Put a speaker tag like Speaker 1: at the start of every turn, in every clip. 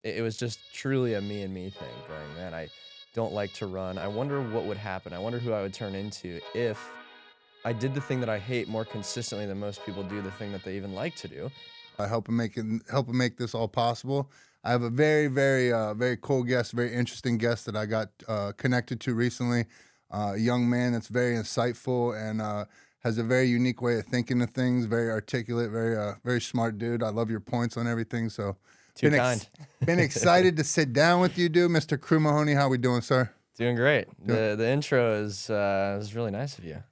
Speaker 1: it was just truly a me and me thing going, man, I don't like to run. I wonder what would happen. I wonder who I would turn into if I did the thing that I hate more consistently than most people do the thing that they even like to do.
Speaker 2: Helping make this all possible. I have a very cool guest, very interesting guest that I got connected to recently. A young man that's very insightful and has a very unique way of thinking of things. Very articulate, very smart dude. I love your points on everything. So,
Speaker 1: Too
Speaker 2: been
Speaker 1: kind.
Speaker 2: been excited to sit down with you, dude. Mr. Cru Mahoney, how we doing, sir?
Speaker 1: Doing great.
Speaker 2: Doing,
Speaker 1: The intro is really nice of you.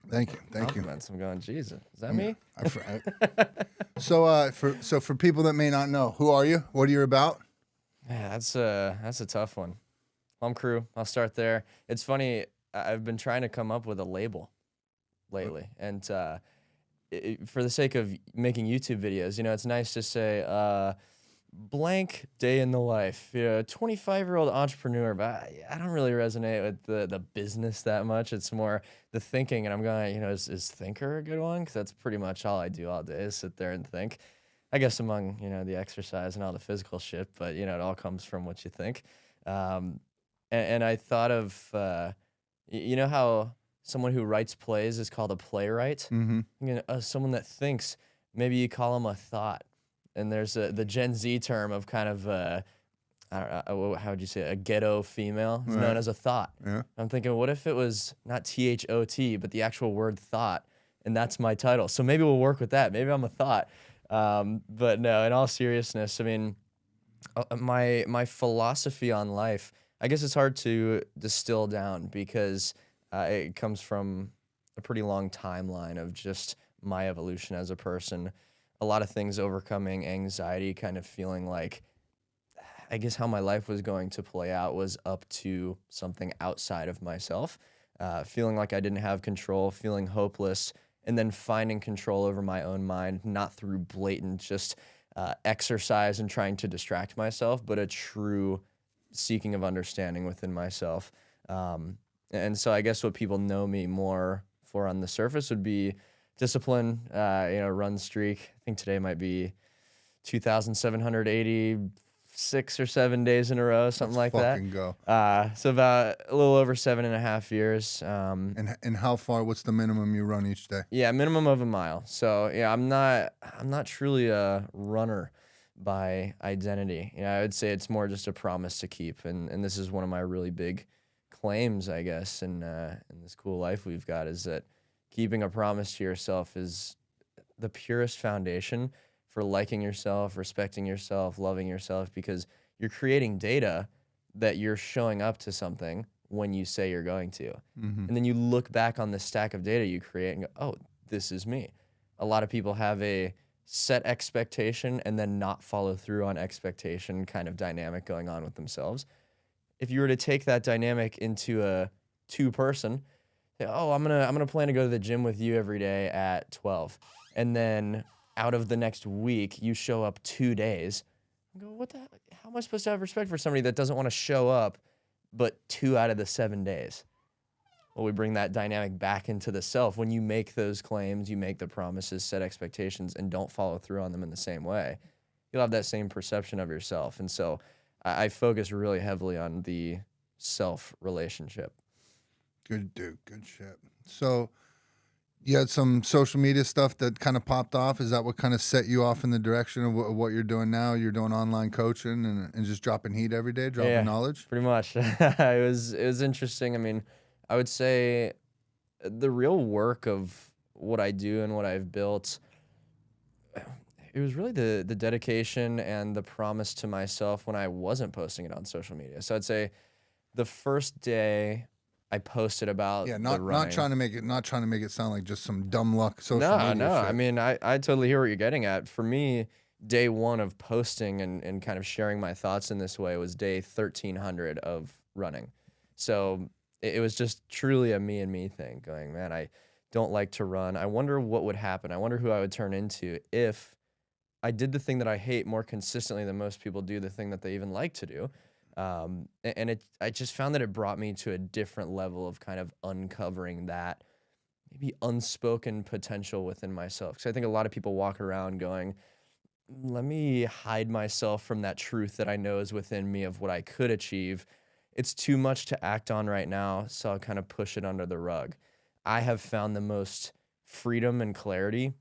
Speaker 2: thank you.
Speaker 1: Compliments. I'm going, Jesus, is that
Speaker 2: Yeah,
Speaker 1: me?
Speaker 2: for people that may not know, who are you? What are you about?
Speaker 1: Yeah, that's a tough one. I'm Crew. I'll start there. It's funny. I've been trying to come up with a label lately, and for the sake of making YouTube videos, it's nice to say blank day in the life. 25-year-old entrepreneur, but I don't really resonate with the business that much. It's more the thinking, and I'm going, is thinker a good one? Because that's pretty much all I do all day is sit there and think. I guess among the exercise and all the physical shit, but it all comes from what you think. Um, and I thought of how someone who writes plays is called a playwright.
Speaker 2: Mm-hmm.
Speaker 1: Someone that thinks, maybe you call them a thought. And there's the Gen Z term of kind of I don't know, how would you say it? A ghetto female is known
Speaker 2: Right.
Speaker 1: as a thought.
Speaker 2: Yeah.
Speaker 1: I'm thinking, what if it was not THOT, but the actual word thought, and that's my title? So maybe we'll work with that. Maybe I'm a thought. But no, in all seriousness, I mean, my philosophy on life, I guess it's hard to distill down because it comes from a pretty long timeline of just my evolution as a person. A lot of things overcoming anxiety, kind of feeling like I guess how my life was going to play out was up to something outside of myself. Feeling like I didn't have control, feeling hopeless, and then finding control over my own mind, not through blatant just exercise and trying to distract myself, but a true seeking of understanding within myself. And so I guess what people know me more for on the surface would be discipline, run streak. I think today might be 2,786 or 7 days in a row, something
Speaker 2: Let's
Speaker 1: like that.
Speaker 2: fucking go.
Speaker 1: So about a little over 7.5 years.
Speaker 2: And how far? What's the minimum you run each day?
Speaker 1: Yeah, minimum of a mile. So yeah, I'm not truly a runner by identity. I would say it's more just a promise to keep, and this is one of my really big claims, I guess, in this cool life we've got, is that keeping a promise to yourself is the purest foundation for liking yourself, respecting yourself, loving yourself, because you're creating data that you're showing up to something when you say you're going to.
Speaker 2: Mm-hmm.
Speaker 1: And then you look back on the stack of data you create and go, oh, this is me. A lot of people have a set expectation and then not follow through on expectation kind of dynamic going on with themselves. If you were to take that dynamic into a two-person, oh, I'm gonna plan to go to the gym with you every day at 12, and then out of the next week you show up 2 days. I go, what the? How am I supposed to have respect for somebody that doesn't want to show up, but 2 out of the 7 days? Well, we bring that dynamic back into the self. When you make those claims, you make the promises, set expectations, and don't follow through on them in the same way, you'll have that same perception of yourself. And so I focus really heavily on the self relationship.
Speaker 2: Good dude. Good shit. So you had some social media stuff that kind of popped off. Is that what kind of set you off in the direction of what you're doing now? You're doing online coaching and just dropping heat every day, dropping
Speaker 1: Yeah,
Speaker 2: knowledge?
Speaker 1: pretty much. It was interesting. I mean, I would say the real work of what I do and what I've built, it was really the dedication and the promise to myself when I wasn't posting it on social media. So I'd say the first day I posted about
Speaker 2: Yeah,
Speaker 1: the
Speaker 2: not
Speaker 1: running.
Speaker 2: trying to make it sound like just some dumb luck social
Speaker 1: No,
Speaker 2: media
Speaker 1: no. I
Speaker 2: shit.
Speaker 1: mean, I totally hear what you're getting at. For me, day one of posting and kind of sharing my thoughts in this way was day 1,300 of running. So it was just truly a me and me thing going, man, I don't like to run. I wonder what would happen. I wonder who I would turn into if I did the thing that I hate more consistently than most people do, the thing that they even like to do. I just found that it brought me to a different level of kind of uncovering that maybe unspoken potential within myself. Because I think a lot of people walk around going, let me hide myself from that truth that I know is within me of what I could achieve. It's too much to act on right now, so I'll kind of push it under the rug. I have found the most freedom and clarity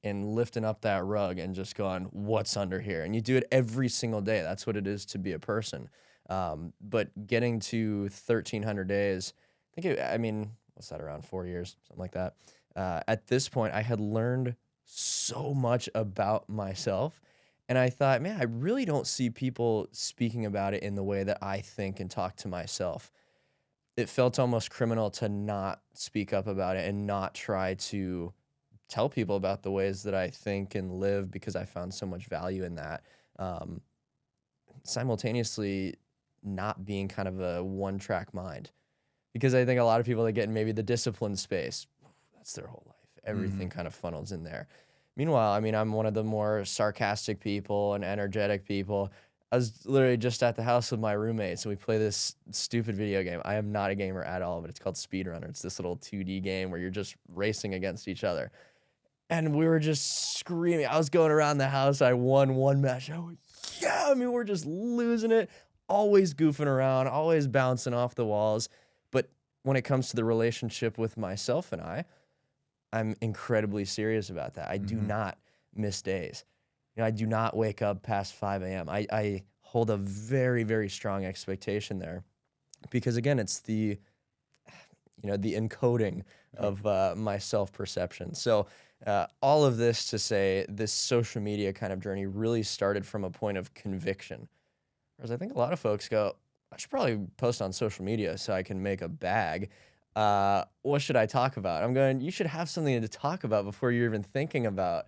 Speaker 1: in lifting up that rug and just going, what's under here? And you do it every single day. That's what it is to be a person. But getting to 1,300 days, I mean, what's that, around 4 years, something like that. At this point, I had learned so much about myself. And I thought, man, I really don't see people speaking about it in the way that I think and talk to myself. It felt almost criminal to not speak up about it and not try to tell people about the ways that I think and live because I found so much value in that. Um, Simultaneously, not being kind of a one track mind. Because I think a lot of people that get in maybe the discipline space, that's their whole life. Everything kind of funnels in there. Meanwhile, I mean, I'm one of the more sarcastic people and energetic people. I was literally just at the house with my roommates and we play this stupid video game. I am not a gamer at all, but it's called Speedrunner. It's this little 2D game where you're just racing against each other. And we were just screaming. I was going around the house. I won one match. I went, yeah. I mean, we're just losing it, always goofing around, always bouncing off the walls. But when it comes to the relationship with myself and I'm incredibly serious about that. I do not miss days. You know, I do not wake up past 5 a.m. I hold a very, very strong expectation there because, again, it's the encoding of my self-perception. So all of this to say this social media kind of journey really started from a point of conviction. Whereas I think a lot of folks go, I should probably post on social media so I can make a bag. What should I talk about? I'm going, you should have something to talk about before you're even thinking about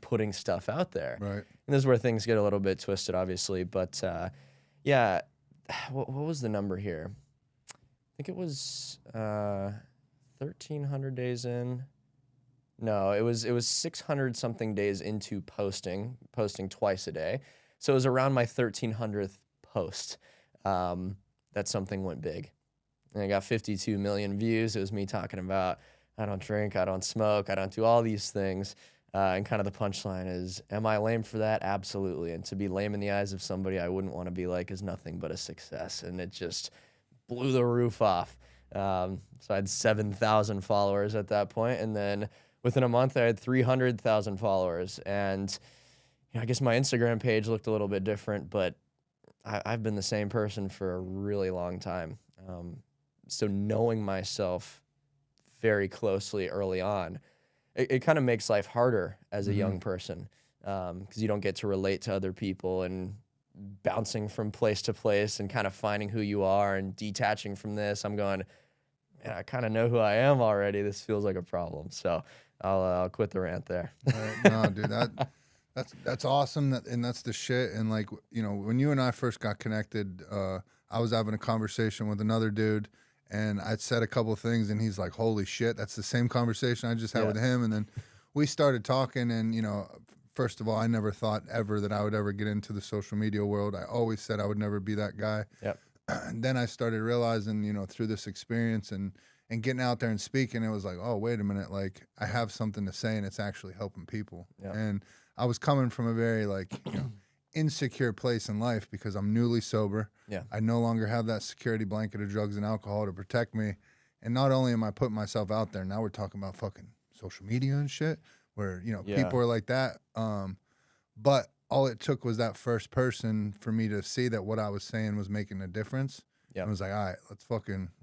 Speaker 1: putting stuff out there.
Speaker 2: Right.
Speaker 1: And this is where things get a little bit twisted, obviously. But yeah, what was the number here? I think it was 1,300 days in. No, it was 600 something days into posting twice a day. So it was around my 1,300th post that something went big. And I got 52 million views. It was me talking about I don't drink, I don't smoke, I don't do all these things. And kind of the punchline is, am I lame for that? Absolutely. And to be lame in the eyes of somebody I wouldn't want to be like is nothing but a success. And it just blew the roof off. So I had 7,000 followers at that point. And then within a month, I had 300,000 followers. And I guess my Instagram page looked a little bit different, but I've been the same person for a really long time. So knowing myself very closely early on, it kind of makes life harder as a young person because you don't get to relate to other people and bouncing from place to place and kind of finding who you are and detaching from this. I'm going, man, I kind of know who I am already. This feels like a problem. So I'll quit the rant there.
Speaker 2: No, dude, that's awesome. And that's the shit. And like, when you and I first got connected, I was having a conversation with another dude and I'd said a couple things and he's like, holy shit, that's the same conversation I just had with him. And then we started talking and, first of all, I never thought ever that I would ever get into the social media world. I always said I would never be that guy.
Speaker 1: Yep.
Speaker 2: And then I started realizing, through this experience and getting out there and speaking, it was like, oh, wait a minute, like I have something to say and it's actually helping people.
Speaker 1: Yep.
Speaker 2: And I was coming from a very insecure place in life because I'm newly sober.
Speaker 1: Yeah.
Speaker 2: I no longer have that security blanket of drugs and alcohol to protect me. And not only am I putting myself out there, now we're talking about fucking social media and shit where, people are like that. But all it took was that first person for me to see that what I was saying was making a difference. Yeah. I was like, all right,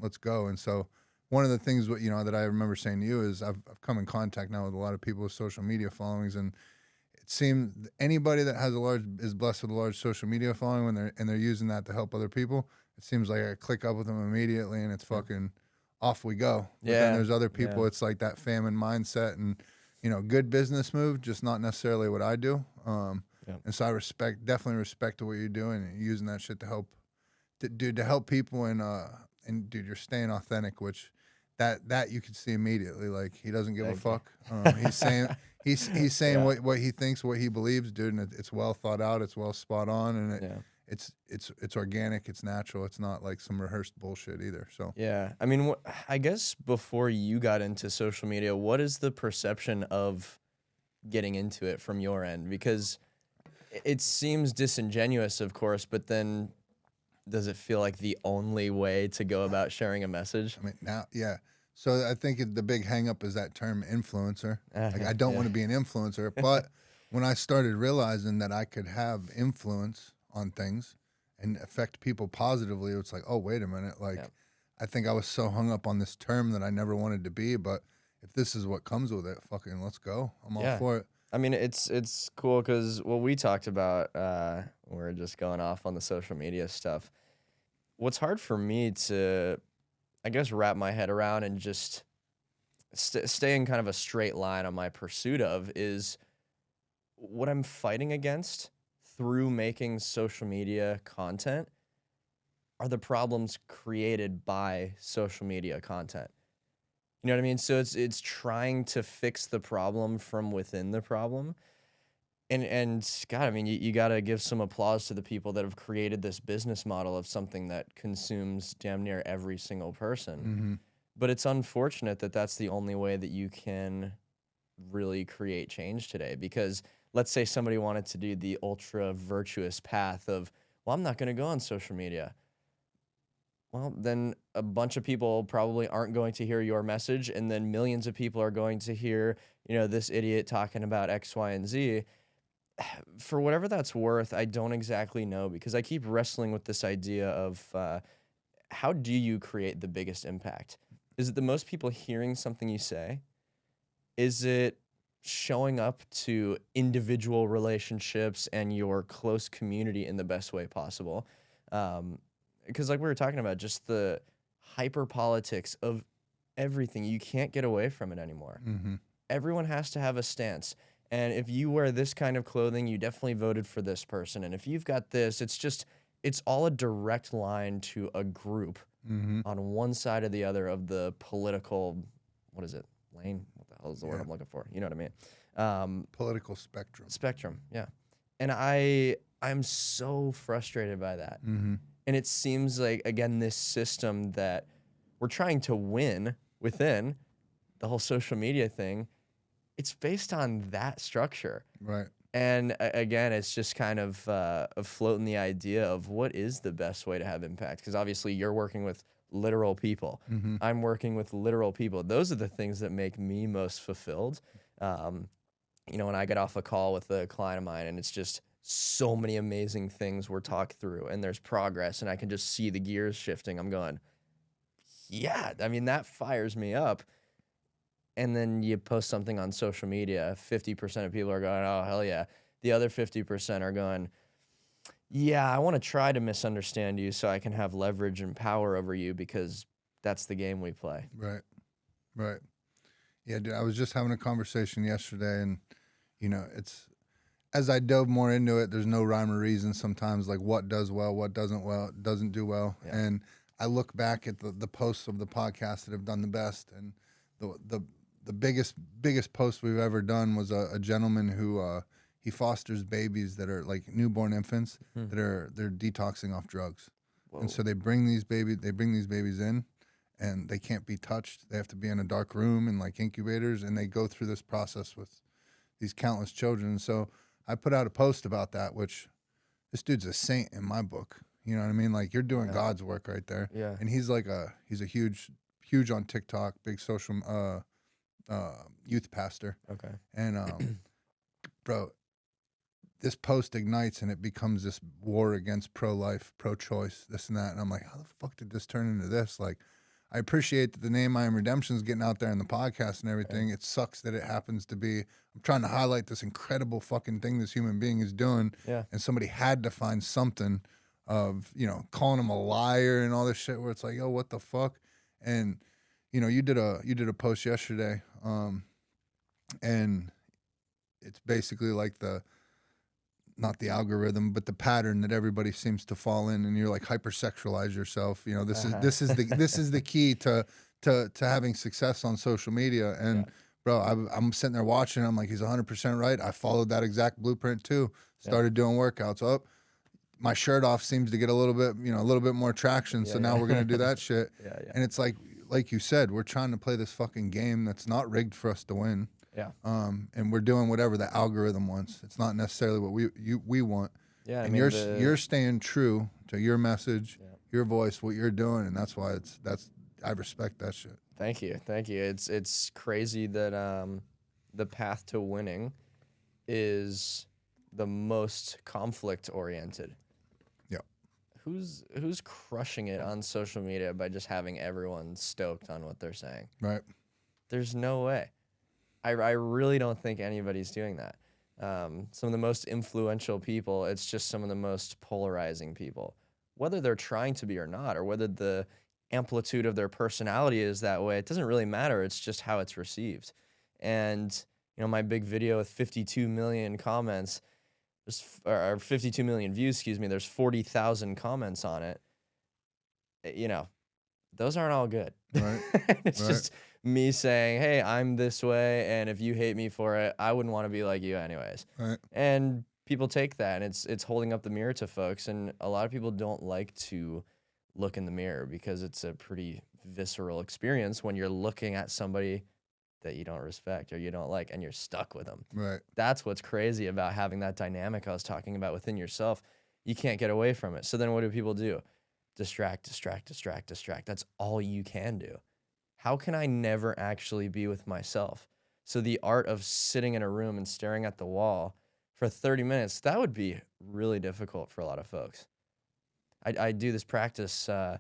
Speaker 2: let's go. And so one of the things that I remember saying to you is I've come in contact now with a lot of people with social media followings, and it seems anybody that is blessed with a large social media following when they're using that to help other people, it seems like I click up with them immediately and it's fucking off we go. But then there's other people, it's like that famine mindset and good business move, just not necessarily what I do. And so I definitely respect what you're doing and using that shit to help, to help people and dude, you're staying authentic, which that you can see immediately. Like he doesn't give a fuck. He's saying he's saying what he thinks, what he believes, dude, and it's well thought out, it's well spot on, and it's organic, it's natural, it's not like some rehearsed bullshit either. So
Speaker 1: yeah, I mean, I guess before you got into social media, what is the perception of getting into it from your end? Because It seems disingenuous, of course, but then does it feel like the only way to go about sharing a message?
Speaker 2: I mean, now, yeah. So I think the big hang up is that term influencer. Like, I don't
Speaker 1: Yeah.
Speaker 2: want to be an influencer, but when I started realizing that I could have influence on things and affect people positively, it's like, oh, wait a minute. Like,
Speaker 1: Yeah.
Speaker 2: I think I was so hung up on this term that I never wanted to be, but if this is what comes with it, fucking let's go. I'm all
Speaker 1: Yeah.
Speaker 2: for it.
Speaker 1: I mean, it's cool because what we talked about, we're just going off on the social media stuff. What's hard for me to, I guess, wrap my head around and just stay in kind of a straight line on my pursuit of is what I'm fighting against through making social media content are the problems created by social media content. You know what I mean? So it's trying to fix the problem from within the problem. And God, I mean, you got to give some applause to the people that have created this business model of something that consumes damn near every single person.
Speaker 2: Mm-hmm.
Speaker 1: But it's unfortunate that that's the only way that you can really create change today. Because let's say somebody wanted to do the ultra virtuous path of, well, I'm not going to go on social media. Well, then a bunch of people probably aren't going to hear your message, and then millions of people are going to hear, this idiot talking about X, Y, and Z. For whatever that's worth, I don't exactly know because I keep wrestling with this idea of how do you create the biggest impact? Is it the most people hearing something you say? Is it showing up to individual relationships and your close community in the best way possible? Because like we were talking about, just the hyper politics of everything, you can't get away from it anymore.
Speaker 2: Mm-hmm.
Speaker 1: Everyone has to have a stance. And if you wear this kind of clothing, you definitely voted for this person. And if you've got this, it's all a direct line to a group
Speaker 2: Mm-hmm.
Speaker 1: on one side or the other of the political, what is it, lane? What the hell is the word
Speaker 2: Yeah.
Speaker 1: I'm looking for? You know what I mean?
Speaker 2: Political spectrum.
Speaker 1: Spectrum, yeah. And I'm so frustrated by that.
Speaker 2: Mm-hmm.
Speaker 1: And it seems like, again, this system that we're trying to win within, the whole social media thing, it's based on that structure.
Speaker 2: Right.
Speaker 1: And again, it's just kind of floating the idea of what is the best way to have impact. Because obviously you're working with literal people.
Speaker 2: Mm-hmm.
Speaker 1: I'm working with literal people. Those are the things that make me most fulfilled. When I get off a call with a client of mine and it's just so many amazing things we're talked through and there's progress and I can just see the gears shifting, I'm going, yeah, I mean, that fires me up. And then you post something on social media, 50% of people are going, oh, hell yeah. The other 50% are going, yeah, I want to try to misunderstand you so I can have leverage and power over you because that's the game we play.
Speaker 2: Right. Right. Yeah, dude, I was just having a conversation yesterday and, it's, as I dove more into it, there's no rhyme or reason sometimes, like what does well, what doesn't do well.
Speaker 1: Yeah.
Speaker 2: And I look back at the posts of the podcasts that have done the best, and the biggest post we've ever done was a gentleman who he fosters babies that are like newborn infants that they're detoxing off drugs.
Speaker 1: Whoa.
Speaker 2: And so they bring these babies in and they can't be touched. They have to be in a dark room and like incubators, and they go through this process with these countless children. So I put out a post about that, which this dude's a saint in my book. You know what I mean? Like, you're doing God's work right there.
Speaker 1: Yeah.
Speaker 2: And he's a huge on TikTok, big social youth pastor.
Speaker 1: Okay.
Speaker 2: And bro, this post ignites and it becomes this war against pro-life, pro-choice, this and that. And I'm like, how the fuck did this turn into this? Like, I appreciate that the name I Am Redemption is getting out there in the podcast and everything. It sucks that it happens to be, I'm trying to highlight this incredible fucking thing this human being is doing.
Speaker 1: Yeah.
Speaker 2: And somebody had to find something of, calling him a liar and all this shit where it's like, yo, what the fuck? And, you did a post yesterday. And it's basically like not the algorithm, but the pattern that everybody seems to fall in, and you're like hypersexualize yourself. This is the key to having success on social media. And bro, I'm sitting there watching. I'm like, he's 100% right. I followed that exact blueprint too. Started doing workouts. Oh, my shirt off seems to get a little bit more traction. So now we're gonna do that shit.
Speaker 1: Yeah.
Speaker 2: And it's like you said, we're trying to play this fucking game that's not rigged for us to win.
Speaker 1: Yeah.
Speaker 2: And we're doing whatever the algorithm wants. It's not necessarily what we want.
Speaker 1: Yeah. I
Speaker 2: And
Speaker 1: mean,
Speaker 2: you're staying true to your message,
Speaker 1: Yeah.
Speaker 2: your voice, what you're doing, and that's why I respect that shit.
Speaker 1: Thank you. Thank you. It's crazy that the path to winning is the most conflict oriented.
Speaker 2: Yeah.
Speaker 1: Who's crushing it on social media by just having everyone stoked on what they're saying?
Speaker 2: Right.
Speaker 1: There's no way. I really don't think anybody's doing that. Some of the most influential people, it's just some of the most polarizing people. Whether they're trying to be or not, or whether the amplitude of their personality is that way, it doesn't really matter. It's just how it's received. And, you know, my big video with 52 million comments, or 52 million views, excuse me, there's 40,000 comments on it. You know, those aren't all good.
Speaker 2: Right.
Speaker 1: It's just me saying, hey, I'm this way, and if you hate me for it, I wouldn't want to be like you anyways.
Speaker 2: Right.
Speaker 1: And people take that, and it's holding up the mirror to folks, and a lot of people don't like to look in the mirror because it's a pretty visceral experience when you're looking at somebody that you don't respect or you don't like, and you're stuck with them.
Speaker 2: Right.
Speaker 1: That's what's crazy about having that dynamic I was talking about within yourself. You can't get away from it. So then what do people do? Distract, distract, distract, distract. That's all you can do. How can I never actually be with myself? So the art of sitting in a room and staring at the wall for 30 minutes, that would be really difficult for a lot of folks. I do this practice, you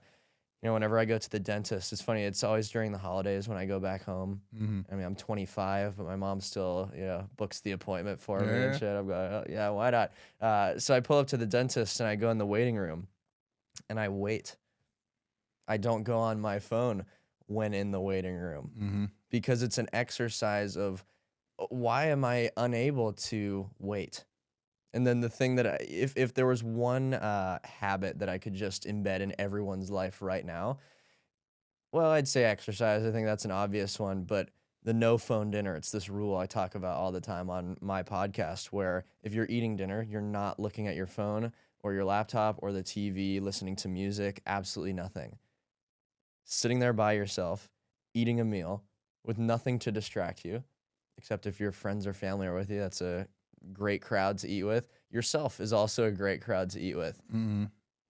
Speaker 1: know, whenever I go to the dentist. It's funny, it's always during the holidays when I go back home.
Speaker 2: Mm-hmm.
Speaker 1: I mean, I'm 25, but my mom still, you know, books the appointment for me
Speaker 2: Yeah.
Speaker 1: and shit. I'm going, oh, yeah, why not? So I pull up to the dentist and I go in the waiting room and I wait. I don't go on my phone when in the waiting room
Speaker 2: Mm-hmm.
Speaker 1: because it's an exercise of why am I unable to wait? And then the thing that if there was one habit that I could just embed in everyone's life right now, well, I'd say exercise. I think that's an obvious one, but the no phone dinner, it's this rule I talk about all the time on my podcast where if you're eating dinner, you're not looking at your phone or your laptop or the TV, listening to music, absolutely nothing. Sitting there by yourself, eating a meal with nothing to distract you, except if your friends or family are with you, that's a great crowd to eat with. Yourself is also a great crowd to eat with.
Speaker 2: Mm-hmm.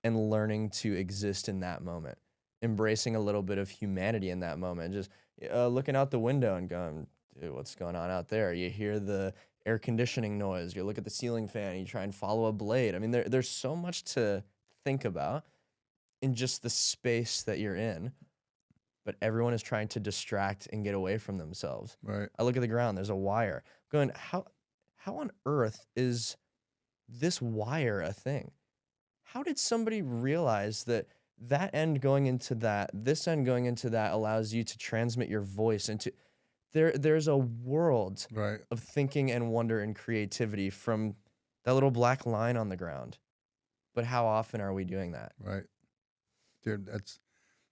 Speaker 1: And learning to exist in that moment, embracing a little bit of humanity in that moment, just looking out the window and going, dude, what's going on out there? You hear the air conditioning noise, you look at the ceiling fan, you try and follow a blade. I mean, there's so much to think about in just the space that you're in, but everyone is trying to distract and get away from themselves.
Speaker 2: Right.
Speaker 1: I look at the ground, there's a wire. Going, how on earth is this wire a thing? How did somebody realize that that end going into that, this end going into that allows you to transmit your voice into there's a world
Speaker 2: Right.
Speaker 1: of thinking and wonder and creativity from that little black line on the ground. But how often are we doing that?
Speaker 2: Right. Dude,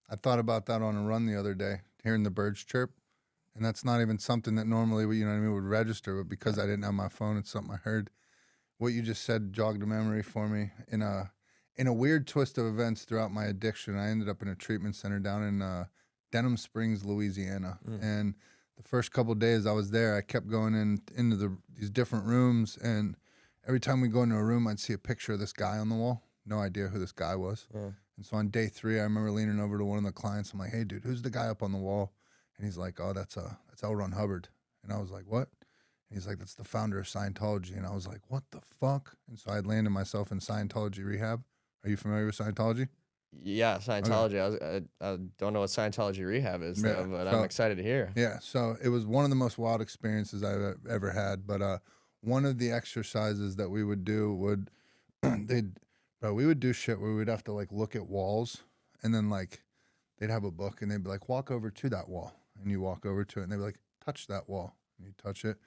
Speaker 2: I thought about that on a run the other day, hearing the birds chirp. And that's not even something that normally, you know what I mean, would register, but because I didn't have my phone, it's something I heard. What you just said jogged a memory for me. In a weird twist of events throughout my addiction, I ended up in a treatment center down in Denham Springs, Louisiana. And the first couple of days I was there, I kept going into these different rooms, and every time we go into a room, I'd see a picture of this guy on the wall. No idea who this guy was. And so on day 3, I remember leaning over to one of the clients. I'm like, hey, dude, who's the guy up on the wall? And he's like, oh, that's L. Ron Hubbard. And I was like, what? And he's like, that's the founder of Scientology. And I was like, what the fuck? And so I landed myself in Scientology rehab. Are you familiar with Scientology?
Speaker 1: Yeah, Scientology. Okay. I don't know what Scientology rehab is, though, but I'm excited to hear.
Speaker 2: Yeah, so it was one of the most wild experiences I've ever had. But one of the exercises that we would do we would do shit where we'd have to like look at walls, and then like they'd have a book and they'd be like, walk over to that wall, and you walk over to it, and they'd be like, touch that wall, and you touch it,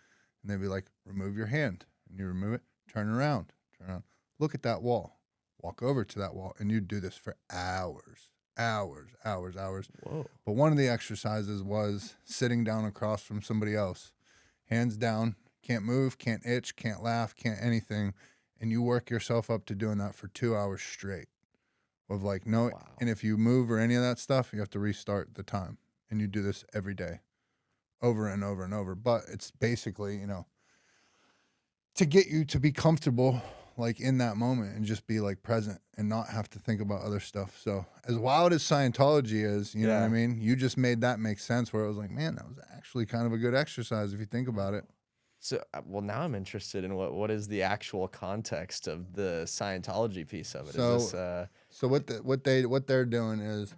Speaker 2: and they'd be like, remove your hand, and you remove it, turn around, look at that wall, walk over to that wall, and you'd do this for hours.
Speaker 1: Whoa.
Speaker 2: But one of the exercises was sitting down across from somebody else, hands down, can't move, can't itch, can't laugh, can't anything, and you work yourself up to doing that for 2 hours straight. Of like, no,
Speaker 1: Wow.
Speaker 2: and if you move or any of that stuff, you have to restart the time. And you do this every day, over and over and over. But it's basically, to get you to be comfortable like in that moment and just be like present and not have to think about other stuff. So as wild as Scientology is, you know what I mean? You just made that make sense where I was like, man, that was actually kind of a good exercise if you think about it.
Speaker 1: So, well, now I'm interested in what is the actual context of the Scientology piece of it.
Speaker 2: So,
Speaker 1: is this,
Speaker 2: so what they're doing is,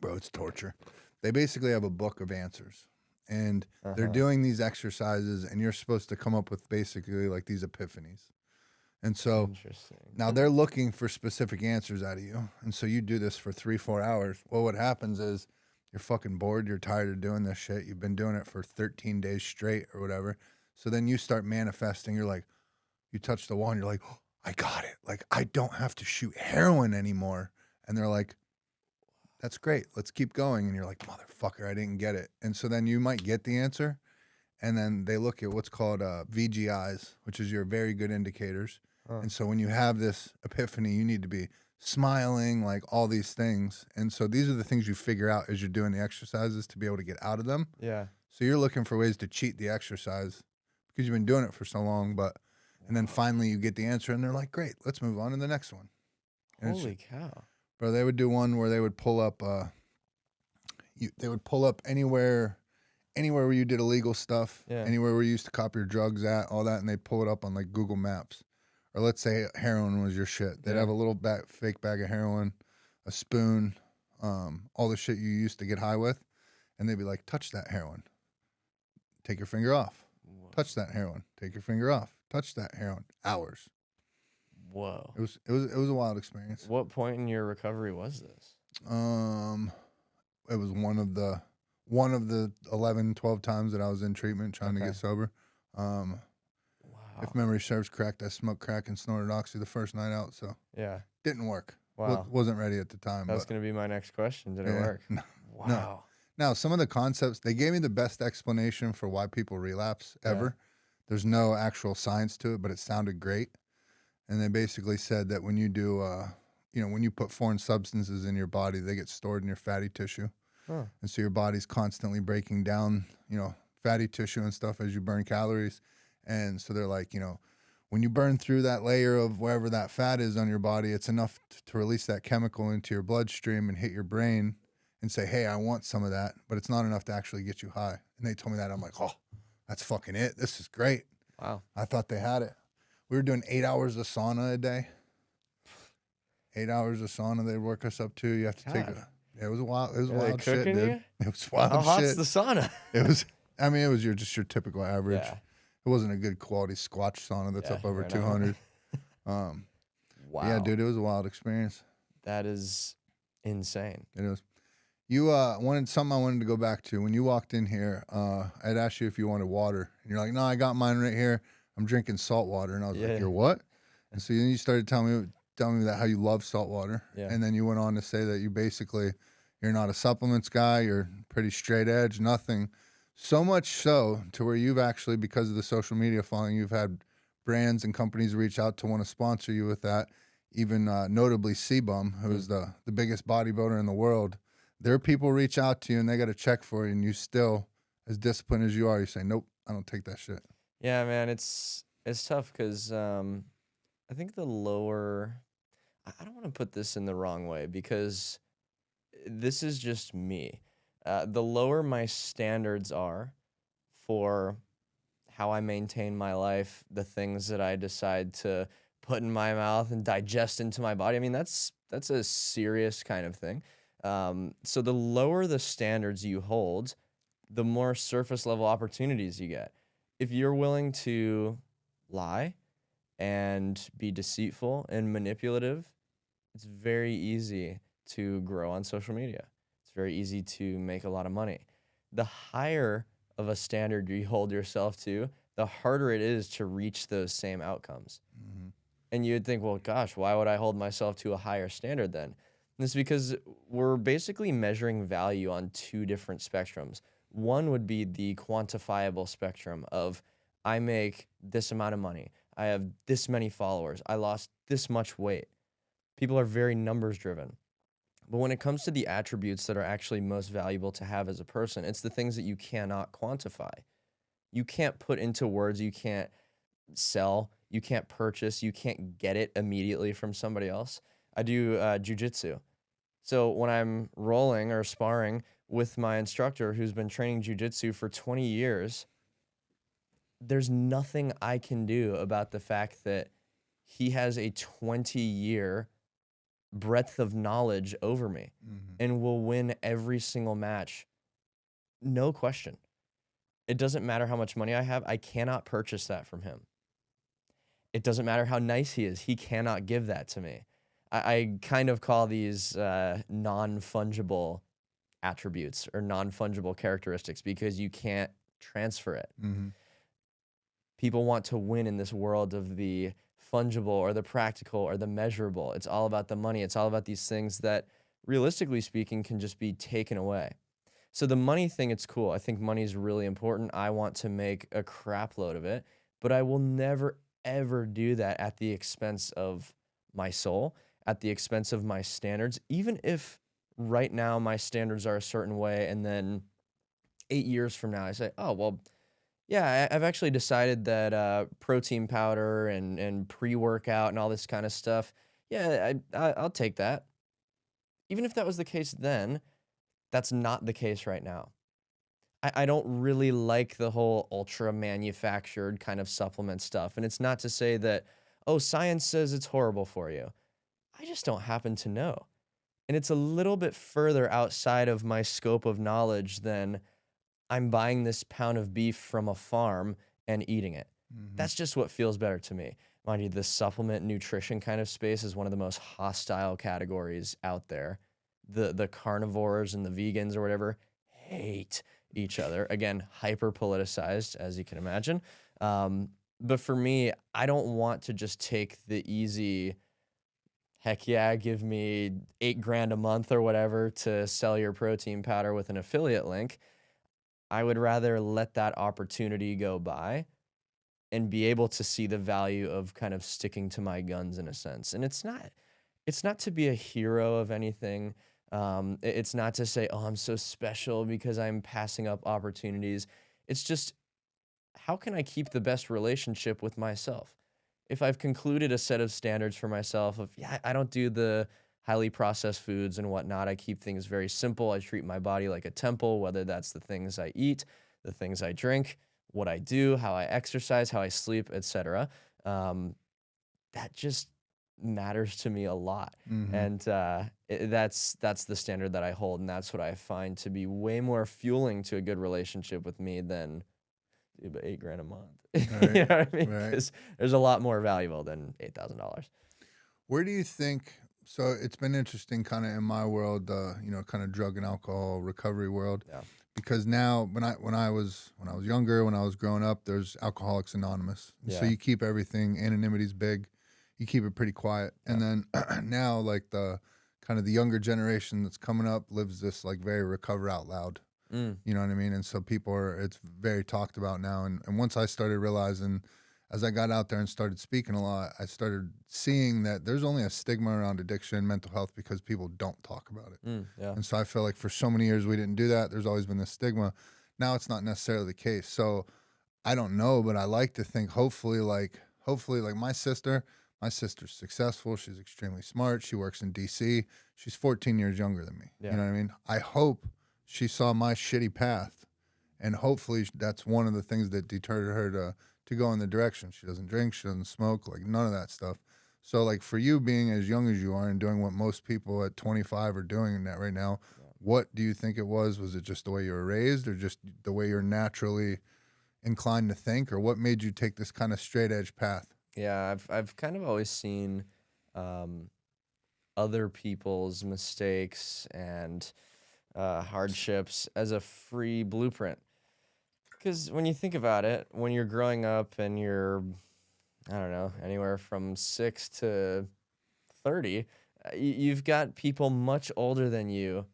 Speaker 2: bro, it's torture. They basically have a book of answers. And they're doing these exercises, and you're supposed to come up with basically like these epiphanies. And so now they're looking for specific answers out of you. And so you do this for 3-4 hours. Well, what happens is you're fucking bored. You're tired of doing this shit. You've been doing it for 13 days straight or whatever. So then you start manifesting. You're like, you touch the wall and you're like, oh, I got it. Like, I don't have to shoot heroin anymore. And they're like, that's great. Let's keep going. And you're like, motherfucker, I didn't get it. And so then you might get the answer. And then they look at what's called VGIs, which is your very good indicators. And so when you have this epiphany, you need to be smiling, like all these things. And so these are the things you figure out as you're doing the exercises to be able to get out of them.
Speaker 1: Yeah.
Speaker 2: So you're looking for ways to cheat the exercise because you've been doing it for so long. And then finally you get the answer and they're like, great, let's move on to the next one. And
Speaker 1: Holy cow.
Speaker 2: Bro, they would do one where they would pull up anywhere where you did illegal stuff, anywhere where you used to copy your drugs at, all that, and they'd pull it up on like Google Maps. Or let's say heroin was your shit. They'd have a little fake bag of heroin, a spoon, all the shit you used to get high with, and they'd be like, touch that heroin. Take your finger off. Whoa. Touch that heroin. Take your finger off. Touch that heroin. Hours.
Speaker 1: Whoa.
Speaker 2: It was a wild experience.
Speaker 1: What point in your recovery was this?
Speaker 2: It was one of the 11, 12 times that I was in treatment trying to get sober. Wow. If memory serves correct, I smoked crack and snorted oxy the first night out, so didn't work.
Speaker 1: Wow.
Speaker 2: Wasn't ready at the time.
Speaker 1: That's going to be my next question. Did it work?
Speaker 2: No,
Speaker 1: wow.
Speaker 2: No. Now, some of the concepts, they gave me the best explanation for why people relapse ever. There's no actual science to it, but it sounded great. And they basically said that when you do, when you put foreign substances in your body, they get stored in your fatty tissue. And so your body's constantly breaking down, fatty tissue and stuff as you burn calories. And so they're like, when you burn through that layer of wherever that fat is on your body, it's enough to release that chemical into your bloodstream and hit your brain and say, hey, I want some of that, but it's not enough to actually get you high. And they told me that. I'm like, oh, that's fucking it. This is great.
Speaker 1: Wow.
Speaker 2: I thought they had it. We were doing 8 hours of sauna a day. 8 hours of sauna they'd work us up to. You have to take it was a wild wild shit, dude.
Speaker 1: You?
Speaker 2: It was wild
Speaker 1: How hot's
Speaker 2: shit.
Speaker 1: the sauna?
Speaker 2: It was just your typical average. Yeah. It wasn't a good quality Squatch sauna that's up over 200.
Speaker 1: Wow.
Speaker 2: Yeah, dude, it was a wild experience.
Speaker 1: That is insane.
Speaker 2: It is. You wanted something I wanted to go back to. When you walked in here, I'd asked you if you wanted water. And you're like, no, I got mine right here. I'm drinking salt water. And I was like, you're what? And so then you started telling me that how you love salt water. Yeah. And then you went on to say that you're not a supplements guy. You're pretty straight edge, nothing. So much so to where you've actually, because of the social media following, you've had brands and companies reach out to want to sponsor you with that. Even notably CBum, who is the biggest bodybuilder in the world. There are people reach out to you and they got a check for you, and you still, as disciplined as you are, you say, nope, I don't take that shit.
Speaker 1: Yeah, man, it's tough because I think I don't want to put this in the wrong way because this is just me. The lower my standards are for how I maintain my life, the things that I decide to put in my mouth and digest into my body, I mean, that's a serious kind of thing. So the lower the standards you hold, the more surface level opportunities you get. If you're willing to lie and be deceitful and manipulative, it's very easy to grow on social media. It's very easy to make a lot of money. The higher of a standard you hold yourself to, the harder it is to reach those same outcomes. Mm-hmm. And you'd think, well, gosh, why would I hold myself to a higher standard then? And it's because we're basically measuring value on two different spectrums. One would be the quantifiable spectrum of I make this amount of money. I have this many followers. I lost this much weight. People are very numbers driven. But when it comes to the attributes that are actually most valuable to have as a person, it's the things that you cannot quantify. You can't put into words, you can't sell, you can't purchase, you can't get it immediately from somebody else. I do jujitsu. So when I'm rolling or sparring with my instructor who's been training jujitsu for 20 years, there's nothing I can do about the fact that he has a 20-year breadth of knowledge over me and will win every single match. No question. It doesn't matter how much money I have. I cannot purchase that from him. It doesn't matter how nice he is. He cannot give that to me. I kind of call these non-fungible attributes or non-fungible characteristics because you can't transfer it. People want to win in this world of the fungible or the practical or the measurable. It's all about the money. It's all about these things that, realistically speaking, can just be taken away. So the money thing, it's cool. I think money is really important. I want to make a crap load of it, but I will never, ever do that at the expense of my soul, at the expense of my standards, even if right now my standards are a certain way and then 8 years from now I say, oh, well, yeah, I've actually decided that protein powder and pre-workout and all this kind of stuff, yeah, I'll take that. Even if that was the case then, that's not the case right now. I don't really like the whole ultra manufactured kind of supplement stuff. And it's not to say that, oh, science says it's horrible for you. I just don't happen to know. And it's a little bit further outside of my scope of knowledge than I'm buying this pound of beef from a farm and eating it. That's just what feels better to me. Mind you, the supplement nutrition kind of space is one of the most hostile categories out there. The carnivores and the vegans or whatever hate each other. Again, hyper politicized, as you can imagine. But for me, I don't want to just take the easy, heck yeah, give me $8,000 a month or whatever to sell your protein powder with an affiliate link. I would rather let that opportunity go by and be able to see the value of kind of sticking to my guns in a sense. And it's not to be a hero of anything. It's not to say, oh, I'm so special because I'm passing up opportunities. It's just, how can I keep the best relationship with myself? If I've concluded a set of standards for myself of, yeah, I don't do the highly processed foods and whatnot. I keep things very simple. I treat my body like a temple, whether that's the things I eat, the things I drink, what I do, how I exercise, how I sleep, etc. That just matters to me a lot. And that's the standard that I hold, and that's what I find to be way more fueling to a good relationship with me than but $8,000 a month.
Speaker 2: Right,
Speaker 1: You know what I mean?
Speaker 2: right.
Speaker 1: Because there's a lot more valuable than $8,000.
Speaker 2: Where do you think? So it's been interesting, kind of in my world, kind of drug and alcohol recovery world.
Speaker 1: Yeah.
Speaker 2: Because now, when I was younger, when I was growing up, there's Alcoholics Anonymous. So
Speaker 1: Yeah.
Speaker 2: you keep everything. Anonymity's big. You keep it pretty quiet. And then now, like the kind of the younger generation that's coming up lives this like very recover out loud. You know what I mean? And so it's very talked about now. And once I started realizing, as I got out there and started speaking a lot, I started seeing that there's only a stigma around addiction, mental health, because people don't talk about it.
Speaker 1: Yeah.
Speaker 2: And so I feel like for so many years we didn't do that. There's always been this stigma. Now it's not necessarily the case. So I don't know, but I like to think hopefully like my sister's successful. She's extremely smart. She works in DC. She's 14 years younger than me.
Speaker 1: Yeah.
Speaker 2: You know what I mean? I hope she saw my shitty path, and hopefully that's one of the things that deterred her to go in the direction. She doesn't drink, she doesn't smoke, like none of that stuff. So like for you being as young as you are and doing what most people at 25 are doing in that right now, what do you think it was? Was it just the way you were raised, or just the way you're naturally inclined to think, or what made you take this kind of straight edge path?
Speaker 1: Yeah, I've kind of always seen other people's mistakes and hardships as a free blueprint. Because when you think about it, when you're growing up and you're, I don't know, anywhere from 6 to 30, you've got people much older than you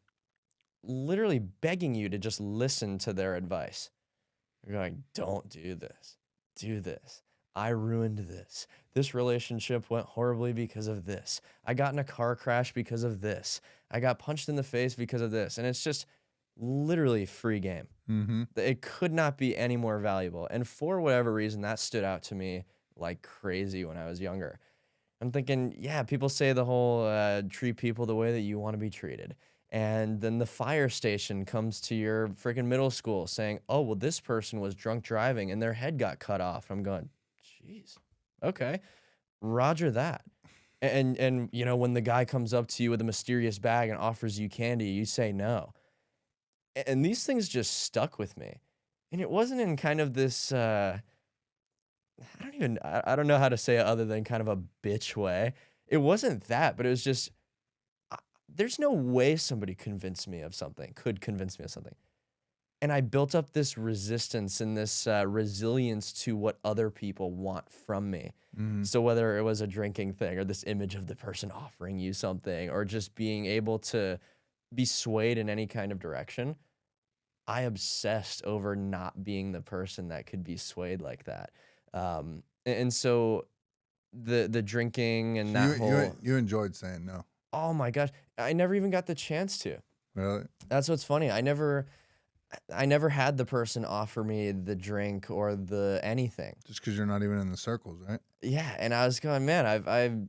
Speaker 1: literally begging you to just listen to their advice. You're like, don't do this, do this. I ruined this. This relationship went horribly because of this. I got in a car crash because of this. I got punched in the face because of this. And it's just literally free game.
Speaker 2: Mm-hmm.
Speaker 1: It could not be any more valuable. And for whatever reason, that stood out to me like crazy when I was younger. I'm thinking, yeah, people say the whole treat people the way that you want to be treated. And then the fire station comes to your freaking middle school saying, oh, well, this person was drunk driving and their head got cut off. I'm going, jeez, okay, Roger that. And you know, when the guy comes up to you with a mysterious bag and offers you candy, you say no. And these things just stuck with me. And it wasn't in kind of this I don't know how to say it other than kind of a bitch way. It wasn't that, but it was just uh, there's no way somebody could convince me of something. And I built up this resistance and this resilience to what other people want from me.
Speaker 2: Mm-hmm.
Speaker 1: So whether it was a drinking thing or this image of the person offering you something or just being able to be swayed in any kind of direction, I obsessed over not being the person that could be swayed like that. And so the drinking and
Speaker 2: So
Speaker 1: that whole
Speaker 2: you enjoyed saying no.
Speaker 1: oh my gosh, I never even got the chance to.
Speaker 2: Really?
Speaker 1: That's what's funny. I never had the person offer me the drink or the anything.
Speaker 2: Just because you're not even in the circles, right?
Speaker 1: Yeah, and I was going, man,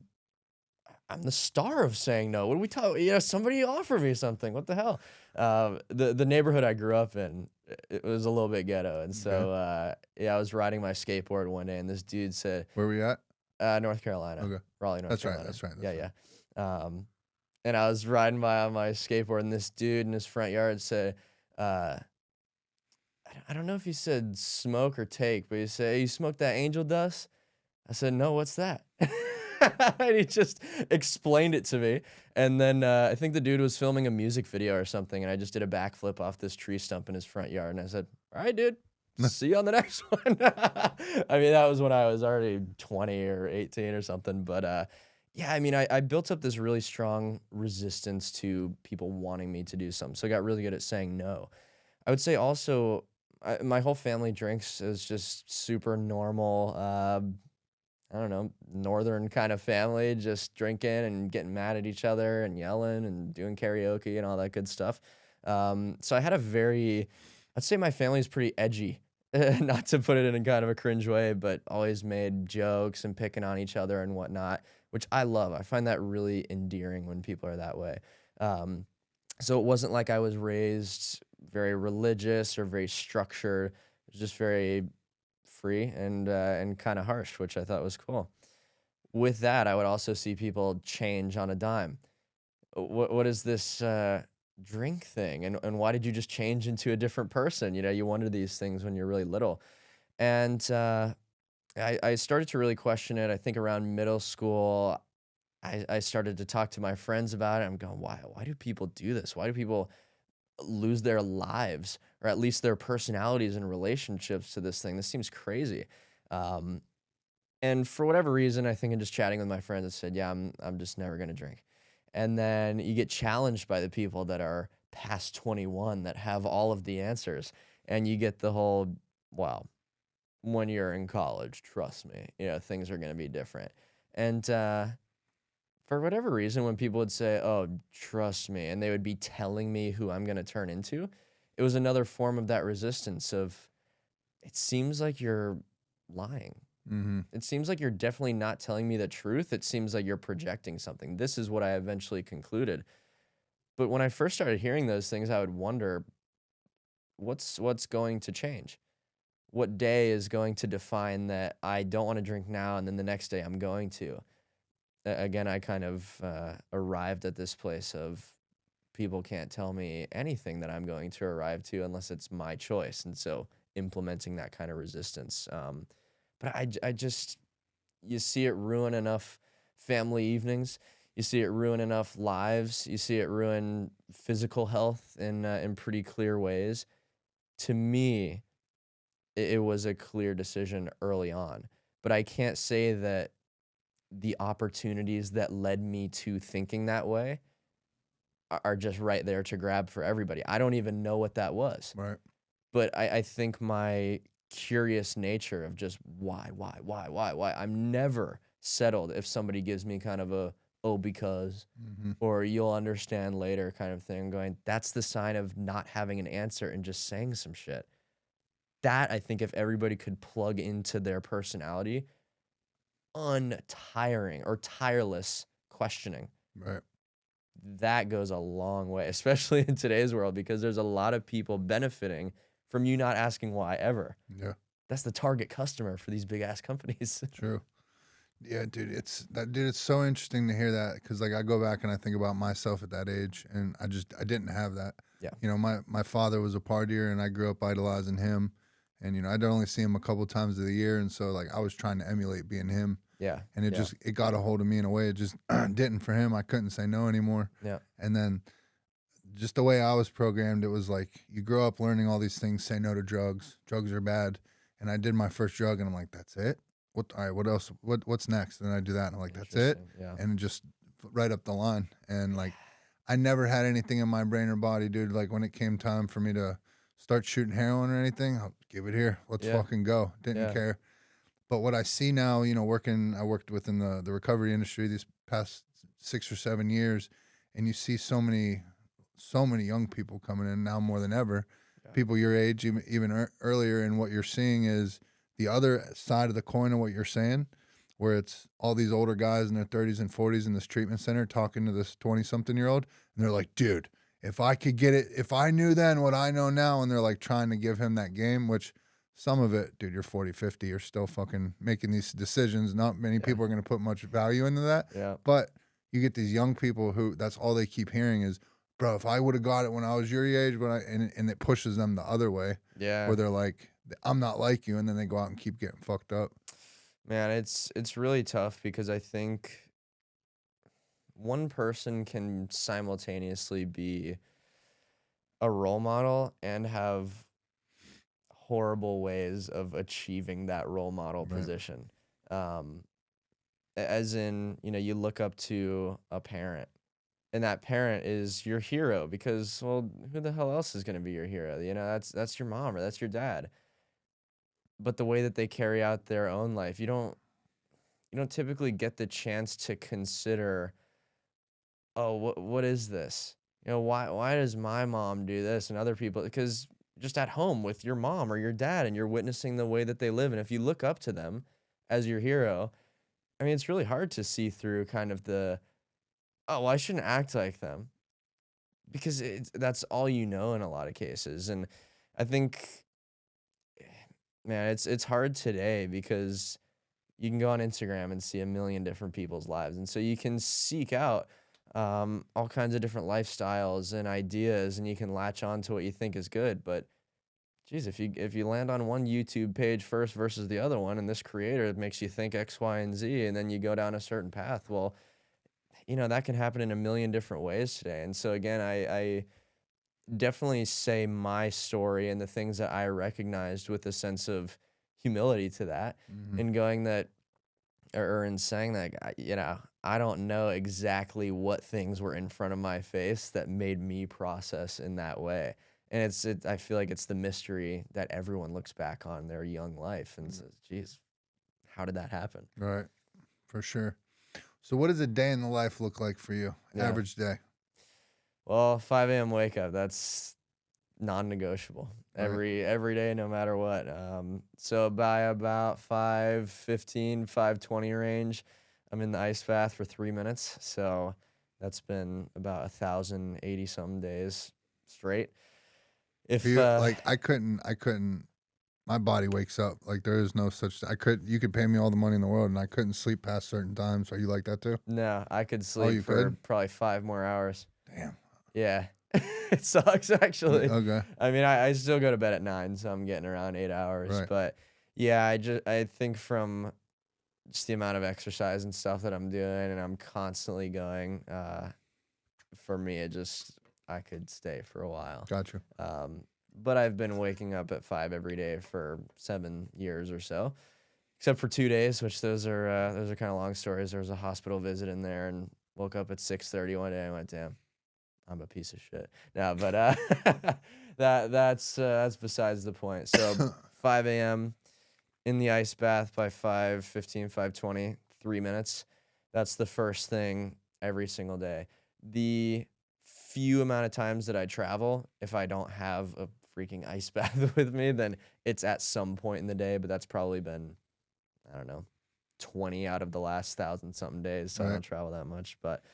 Speaker 1: I'm the star of saying no. What do we talk? You know, somebody offer me something. What the hell? The neighborhood I grew up in, it was a little bit ghetto, and so yeah, I was riding my skateboard one day, and this dude said,
Speaker 2: Where we at?
Speaker 1: North Carolina,
Speaker 2: Okay.
Speaker 1: Raleigh, North
Speaker 2: That's right.
Speaker 1: Carolina.
Speaker 2: That's right.
Speaker 1: Yeah, yeah. And I was riding by on my skateboard, and this dude in his front yard said, I don't know if he said smoke or take, but he said, "Hey, you smoke that angel dust?" I said, "No, what's that?" And he just explained it to me. And then I think the dude was filming a music video or something, and I just did a backflip off this tree stump in his front yard. And I said, "All right, dude, see you on the next one." I mean, that was when I was already 20 or 18 or something. But yeah, I mean, I built up this really strong resistance to people wanting me to do something. So I got really good at saying no. I would say also, my whole family drinks is just super normal. I don't know, northern kind of family, just drinking and getting mad at each other and yelling and doing karaoke and all that good stuff. So I had I'd say my family's pretty edgy, not to put it in a kind of a cringe way, but always made jokes and picking on each other and whatnot, which I love. I find that really endearing when people are that way. So it wasn't like I was raised very religious or very structured. It was just very free and kind of harsh, which I thought was cool. With that, I would also see people change on a dime. What is this drink thing, and why did you just change into a different person? You know, you wonder these things when you're really little, and I started to really question it. I think around middle school, I started to talk to my friends about it. I'm going, why do people do this? Why do people lose their lives or at least their personalities and relationships to this thing? This seems crazy. Um, and for whatever reason, I think in just chatting with my friends, I said, yeah, I'm just never gonna drink. And then you get challenged by the people that are past 21 that have all of the answers, and you get the whole, wow, when you're in college, trust me, you know, things are gonna be different. And for whatever reason, when people would say, "Oh, trust me," and they would be telling me who I'm gonna turn into, it was another form of that resistance of, it seems like you're lying.
Speaker 2: Mm-hmm.
Speaker 1: It seems like you're definitely not telling me the truth. It seems like you're projecting something. This is what I eventually concluded. But when I first started hearing those things, I would wonder, what's going to change? What day is going to define that I don't want to drink now and then the next day I'm going to? Again, I kind of arrived at this place of people can't tell me anything that I'm going to arrive to unless it's my choice. And so implementing that kind of resistance. But I just, you see it ruin enough family evenings. You see it ruin enough lives. You see it ruin physical health in pretty clear ways. To me, it was a clear decision early on. But I can't say that the opportunities that led me to thinking that way are just right there to grab for everybody. I don't even know what that was.
Speaker 2: Right.
Speaker 1: But I think my curious nature of just why. I'm never settled if somebody gives me kind of a, oh, because,
Speaker 2: Mm-hmm.
Speaker 1: or you'll understand later kind of thing, going, that's the sign of not having an answer and just saying some shit. That, I think, if everybody could plug into their personality, untiring or tireless questioning,
Speaker 2: Right.
Speaker 1: that goes a long way, especially in today's world, because there's a lot of people benefiting from you not asking why ever.
Speaker 2: Yeah.
Speaker 1: That's the target customer for these big ass companies.
Speaker 2: True. Yeah, dude, it's so interesting to hear that, because like I go back and I think about myself at that age, and I didn't have that.
Speaker 1: Yeah.
Speaker 2: You know, my father was a partier, and I grew up idolizing him, and you know I'd only see him a couple times of the year, and so like I was trying to emulate being him,
Speaker 1: Yeah.
Speaker 2: and it got a hold of me in a way it just didn't for him. I couldn't say no anymore.
Speaker 1: Yeah.
Speaker 2: And then just the way I was programmed, it was like you grow up learning all these things, say no to drugs. Drugs are bad. And I did my first drug, and I'm like, that's it? All right, what else? What's next? And I do that, and I'm like, that's it?
Speaker 1: Interesting, yeah.
Speaker 2: And just right up the line. And like, I never had anything in my brain or body, dude. Like when it came time for me to start shooting heroin or anything, I'll give it here. Let's fucking go. Didn't care. But what I see now, you know, I worked within the recovery industry these past 6 or 7 years, and you see so many young people coming in now more than ever. People your age, even earlier, and what you're seeing is the other side of the coin of what you're saying, where it's all these older guys in their 30s and 40s in this treatment center talking to this 20-something-year-old, and they're like, dude, if I could get it, if I knew then what I know now, and they're like trying to give him that game, which some of it, dude, you're 40, 50, you're still fucking making these decisions. Not many people are going to put much value into that.
Speaker 1: Yeah.
Speaker 2: But you get these young people who that's all they keep hearing is, bro, if I would have got it when I was your age, and it pushes them the other way.
Speaker 1: Yeah.
Speaker 2: Where they're like, I'm not like you, and then they go out and keep getting fucked up.
Speaker 1: Man, it's really tough, because I think one person can simultaneously be a role model and have horrible ways of achieving that role model position. As in, you know, you look up to a parent, and that parent is your hero because, well, who the hell else is going to be your hero? You know, that's your mom or that's your dad. But the way that they carry out their own life, you don't typically get the chance to consider, oh, what is this? You know, why does my mom do this and other people? Because just at home with your mom or your dad, and you're witnessing the way that they live, and if you look up to them as your hero, I mean, it's really hard to see through kind of the, oh, well, I shouldn't act like them, because that's all you know in a lot of cases. And I think, man, it's hard today because you can go on Instagram and see a million different people's lives, and so you can seek out all kinds of different lifestyles and ideas, and you can latch on to what you think is good. But geez, if you land on one YouTube page first versus the other one, and this creator makes you think X, Y, and Z, and then you go down a certain path, well, you know, that can happen in a million different ways today. And so again, I definitely say my story and the things that I recognized with a sense of humility to that, and going that, or in saying that, you know, I don't know exactly what things were in front of my face that made me process in that way. And I feel like it's the mystery that everyone looks back on their young life and says, geez, how did that happen?
Speaker 2: Right, for sure. So what does a day in the life look like for you?
Speaker 1: Yeah.
Speaker 2: Average day.
Speaker 1: Well, 5 a.m. wake up, that's non-negotiable every day, no matter what. So by about 5:15, 5:20 range, I'm in the ice bath for 3 minutes. So that's been about 1,080 some days straight. If
Speaker 2: Like I couldn't, my body wakes up. Like there is no such, you could pay me all the money in the world and I couldn't sleep past certain times. Are you like that too?
Speaker 1: No, I could sleep
Speaker 2: you
Speaker 1: for
Speaker 2: could?
Speaker 1: probably 5 more hours.
Speaker 2: Damn.
Speaker 1: Yeah. It sucks, actually.
Speaker 2: Okay.
Speaker 1: I mean, I still go to bed at 9, so I'm getting around 8 hours.
Speaker 2: Right.
Speaker 1: But yeah, I think from just the amount of exercise and stuff that I'm doing, and I'm constantly going, for me, I could stay for a while.
Speaker 2: Gotcha.
Speaker 1: But I've been waking up at 5 every day for 7 years or so, except for 2 days, which those are kind of long stories. There was a hospital visit in there, and woke up at 6:30 one day. And I went, damn, I'm a piece of shit. No, but that's besides the point. So 5 a.m. in the ice bath by 5:15, 5:20, 3 minutes. That's the first thing every single day. The few amount of times that I travel, if I don't have a freaking ice bath with me, then it's at some point in the day, but that's probably been, I don't know, 20 out of the last 1,000-something days, so I don't travel that much. But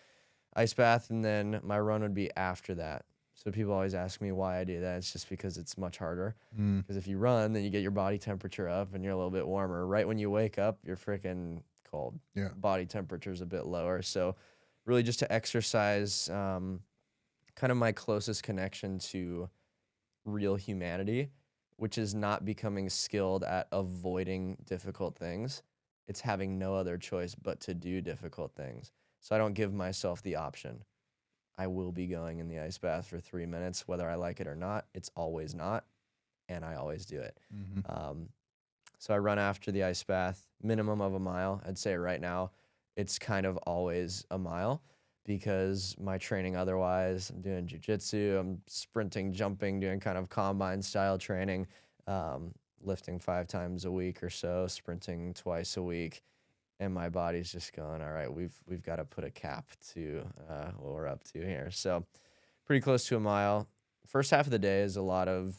Speaker 1: ice bath, and then my run would be after that. So people always ask me why I do that. It's just because it's much harder. Because if you run, then you get your body temperature up and you're a little bit warmer. Right when you wake up, you're freaking cold.
Speaker 2: Yeah.
Speaker 1: Body temperature's a bit lower. So really just to exercise kind of my closest connection to real humanity, which is not becoming skilled at avoiding difficult things. It's having no other choice but to do difficult things. So I don't give myself the option. I will be going in the ice bath for 3 minutes, whether I like it or not. It's always not, and I always do it. So I run after the ice bath, minimum of a mile. I'd say right now it's kind of always a mile because my training otherwise, I'm doing jujitsu, I'm sprinting, jumping, doing kind of combine style training, lifting 5 times a week or so, sprinting twice a week. And my body's just going, all right, we've got to put a cap to what we're up to here. So pretty close to a mile. First half of the day is a lot of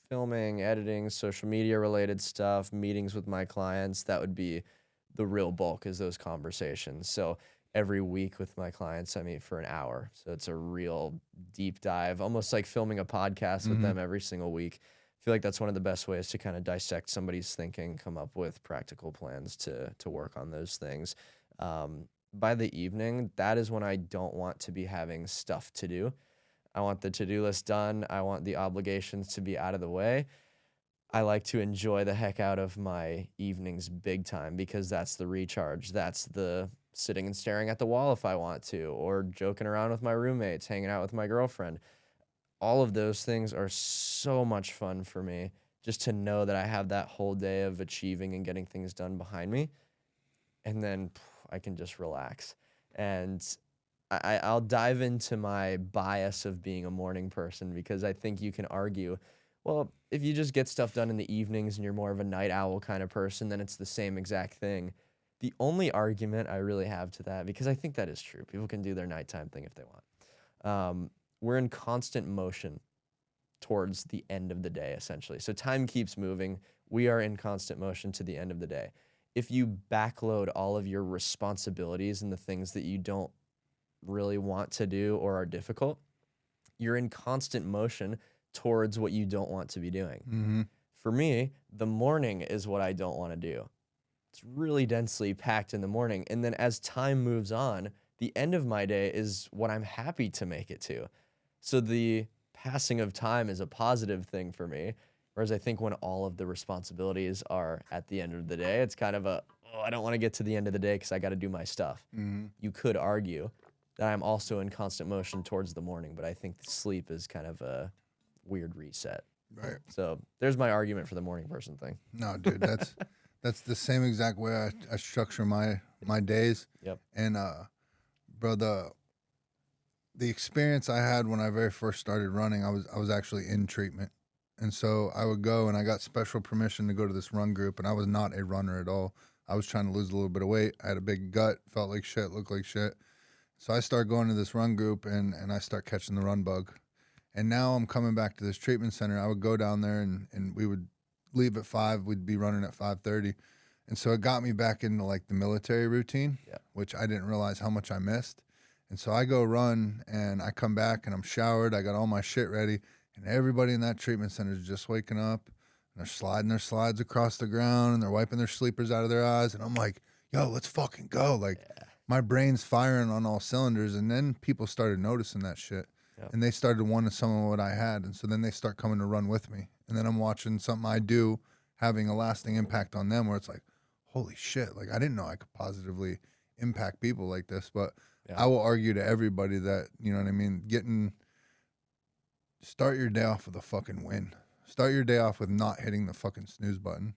Speaker 1: filming, editing, social media related stuff, meetings with my clients. That would be the real bulk, is those conversations. So every week with my clients, I meet for an hour. So it's a real deep dive, almost like filming a podcast with them every single week. I feel like that's one of the best ways to kind of dissect somebody's thinking, come up with practical plans to work on those things. By the evening, that is when I don't want to be having stuff to do. I want the to-do list done. I want the obligations to be out of the way. I like to enjoy the heck out of my evenings big time because that's the recharge. That's the sitting and staring at the wall if I want to, or joking around with my roommates, hanging out with my girlfriend. All of those things are so much fun for me, just to know that I have that whole day of achieving and getting things done behind me. And then I can just relax. And I'll dive into my bias of being a morning person because I think you can argue, well, if you just get stuff done in the evenings and you're more of a night owl kind of person, then it's the same exact thing. The only argument I really have to that, because I think that is true, people can do their nighttime thing if they want. We're in constant motion towards the end of the day, essentially. So time keeps moving. We are in constant motion to the end of the day. If you backload all of your responsibilities and the things that you don't really want to do or are difficult, you're in constant motion towards what you don't want to be doing. For me, the morning is what I don't want to do. It's really densely packed in the morning. And then as time moves on, the end of my day is what I'm happy to make it to. So the passing of time is a positive thing for me. Whereas I think when all of the responsibilities are at the end of the day, it's kind of I don't want to get to the end of the day because I got to do my stuff. You could argue that I'm also in constant motion towards the morning, but I think sleep is kind of a weird reset.
Speaker 2: Right.
Speaker 1: So there's my argument for the morning person thing.
Speaker 2: No, dude, that's the same exact way I structure my days.
Speaker 1: Yep.
Speaker 2: And bro, the experience I had when I very first started running, I was actually in treatment. And so I would go and I got special permission to go to this run group, and I was not a runner at all. I was trying to lose a little bit of weight. I had a big gut, felt like shit, looked like shit. So I start going to this run group and I start catching the run bug. And now I'm coming back to this treatment center. I would go down there and we would leave at 5. We'd be running at 5:30. And so it got me back into like the military routine, which I didn't realize how much I missed. And so I go run and I come back and I'm showered. I got all my shit ready. And everybody in that treatment center is just waking up and they're sliding their slides across the ground and they're wiping their sleepers out of their eyes. And I'm like, yo, let's fucking go. Like my brain's firing on all cylinders. And then people started noticing that shit. And they started wanting some of what I had. And so then they start coming to run with me. And then I'm watching something I do having a lasting impact on them where it's like, holy shit, like I didn't know I could positively impact people like this. But I will argue to everybody that, you know what I mean, start your day off with a fucking win. Start your day off with not hitting the fucking snooze button.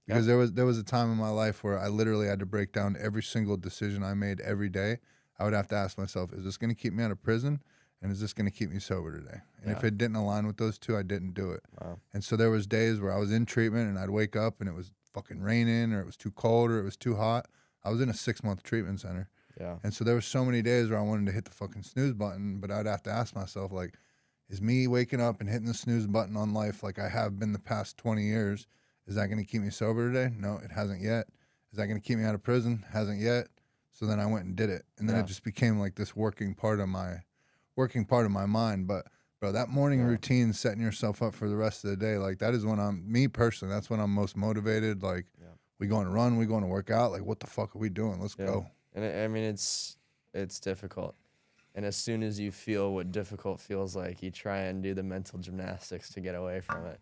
Speaker 2: Because there was a time in my life where I literally had to break down every single decision I made every day. I would have to ask myself, is this going to keep me out of prison? and is this going to keep me sober today? And if
Speaker 1: Yeah.
Speaker 2: it didn't align with those two, I didn't do it.
Speaker 1: Wow.
Speaker 2: And so there was days where I was in treatment and I'd wake up and it was fucking raining, or it was too cold, or it was too hot. I was in a 6-month treatment center.
Speaker 1: Yeah.
Speaker 2: And so there was so many days where I wanted to hit the fucking snooze button, but I'd have to ask myself, like, is me waking up and hitting the snooze button on life like I have been the past 20 years, is that going to keep me sober today? No, it hasn't yet. Is that going to keep me out of prison? Hasn't yet. So then I went and did it. And then
Speaker 1: Yeah.
Speaker 2: it just became like this working part of my mind. But bro, that morning routine, setting yourself up for the rest of the day, like that is when me personally, that's when I'm most motivated. Like we going to run, we going to work out. Like what the fuck are we doing? Let's go.
Speaker 1: And I mean, it's difficult. And as soon as you feel what difficult feels like, you try and do the mental gymnastics to get away from it.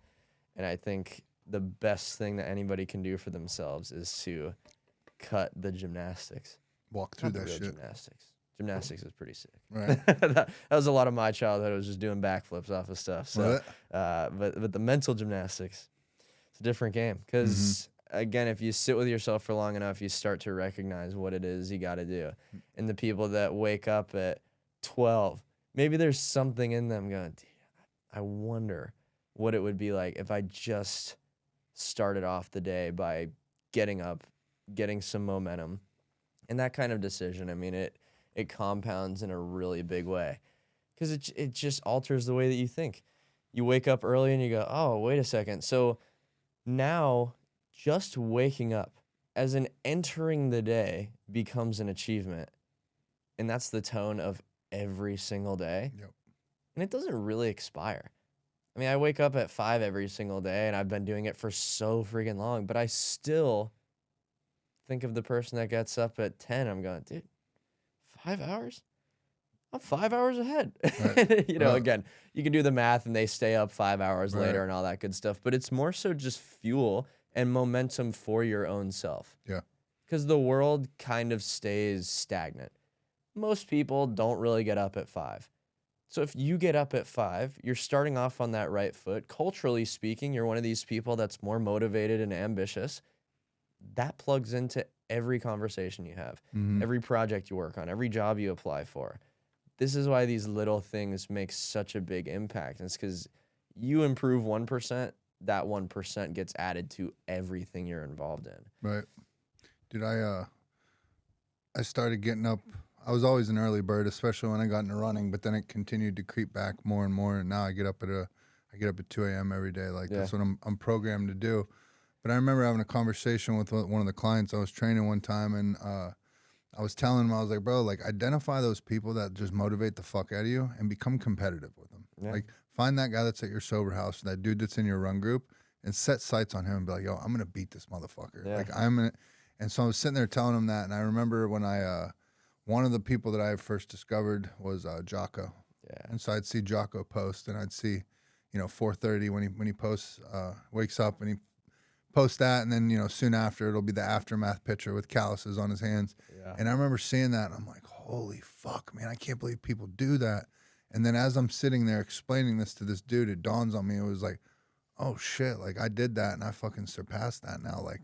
Speaker 1: And I think the best thing that anybody can do for themselves is to cut the gymnastics.
Speaker 2: Walk through
Speaker 1: Not the
Speaker 2: that
Speaker 1: real
Speaker 2: shit.
Speaker 1: Gymnastics. Gymnastics is pretty sick.
Speaker 2: Right.
Speaker 1: that was a lot of my childhood. I was just doing backflips off of stuff. So, but the mental gymnastics, it's a different game. Because again, if you sit with yourself for long enough, you start to recognize what it is you got to do. And the people that wake up at 12, maybe there's something in them going, I wonder what it would be like if I just started off the day by getting up, getting some momentum. And that kind of decision, I mean, it compounds in a really big way because it just alters the way that you think. You wake up early and you go, oh, wait a second. So now just waking up as in entering the day becomes an achievement. And that's the tone of every single day.
Speaker 2: Yep.
Speaker 1: And it doesn't really expire. I mean, I wake up at 5 every single day and I've been doing it for so freaking long, but I still think of the person that gets up at 10. I'm going, dude, 5 hours? I'm 5 hours ahead.
Speaker 2: Right.
Speaker 1: You know, again, you can do the math and they stay up 5 hours later
Speaker 2: Right.
Speaker 1: and all that good stuff, but it's more so just fuel and momentum for your own self.
Speaker 2: Yeah.
Speaker 1: Because the world kind of stays stagnant. Most people don't really get up at 5. So if you get up at 5, you're starting off on that right foot. Culturally speaking, you're one of these people that's more motivated and ambitious. That plugs into every conversation you have, every project you work on, every job you apply for. This is why these little things make such a big impact. It's because you improve 1%, that 1% gets added to everything you're involved in.
Speaker 2: Right. Dude, I started getting up. I was always an early bird, especially when I got into running, but then it continued to creep back more and more. And now I get up at 2 a.m. every day. Like that's what I'm programmed to do. But I remember having a conversation with one of the clients I was training one time, and I was telling him, I was like, bro, like identify those people that just motivate the fuck out of you and become competitive with them.
Speaker 1: Yeah.
Speaker 2: Like find that guy that's at your sober house, that dude that's in your run group, and set sights on him and be like, yo, I'm gonna beat this motherfucker.
Speaker 1: Yeah.
Speaker 2: Like I'm gonna. And so I was sitting there telling him that, and I remember when one of the people that I first discovered was Jocko.
Speaker 1: Yeah.
Speaker 2: And so I'd see Jocko post, and I'd see, 4:30 when he posts, wakes up and he posts that, and then soon after it'll be the aftermath picture with calluses on his hands.
Speaker 1: Yeah.
Speaker 2: And I remember seeing that, and I'm like, holy fuck, man, I can't believe people do that. And then as I'm sitting there explaining this to this dude, it dawns on me, it was like, oh shit, like I did that and I fucking surpassed that now. Like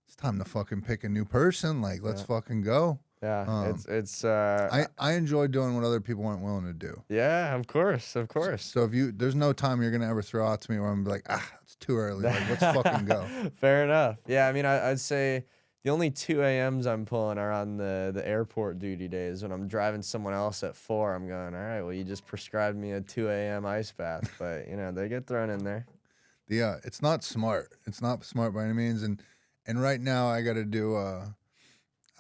Speaker 2: it's time to fucking pick a new person. Like let's fucking go.
Speaker 1: Yeah, it's
Speaker 2: I enjoy doing what other people aren't willing to do.
Speaker 1: yeah, of course.
Speaker 2: So there's no time you're gonna ever throw out to me where I'm gonna be like, it's too early. Like let's fucking go.
Speaker 1: Fair enough. Yeah, I mean, I'd say the only 2 a.m.s I'm pulling are on the airport duty days when I'm driving someone else at 4. I'm going, all right, well, you just prescribed me a 2 a.m. ice bath, but they get thrown in there.
Speaker 2: Yeah, it's not smart. It's not smart by any means. And right now I got to do.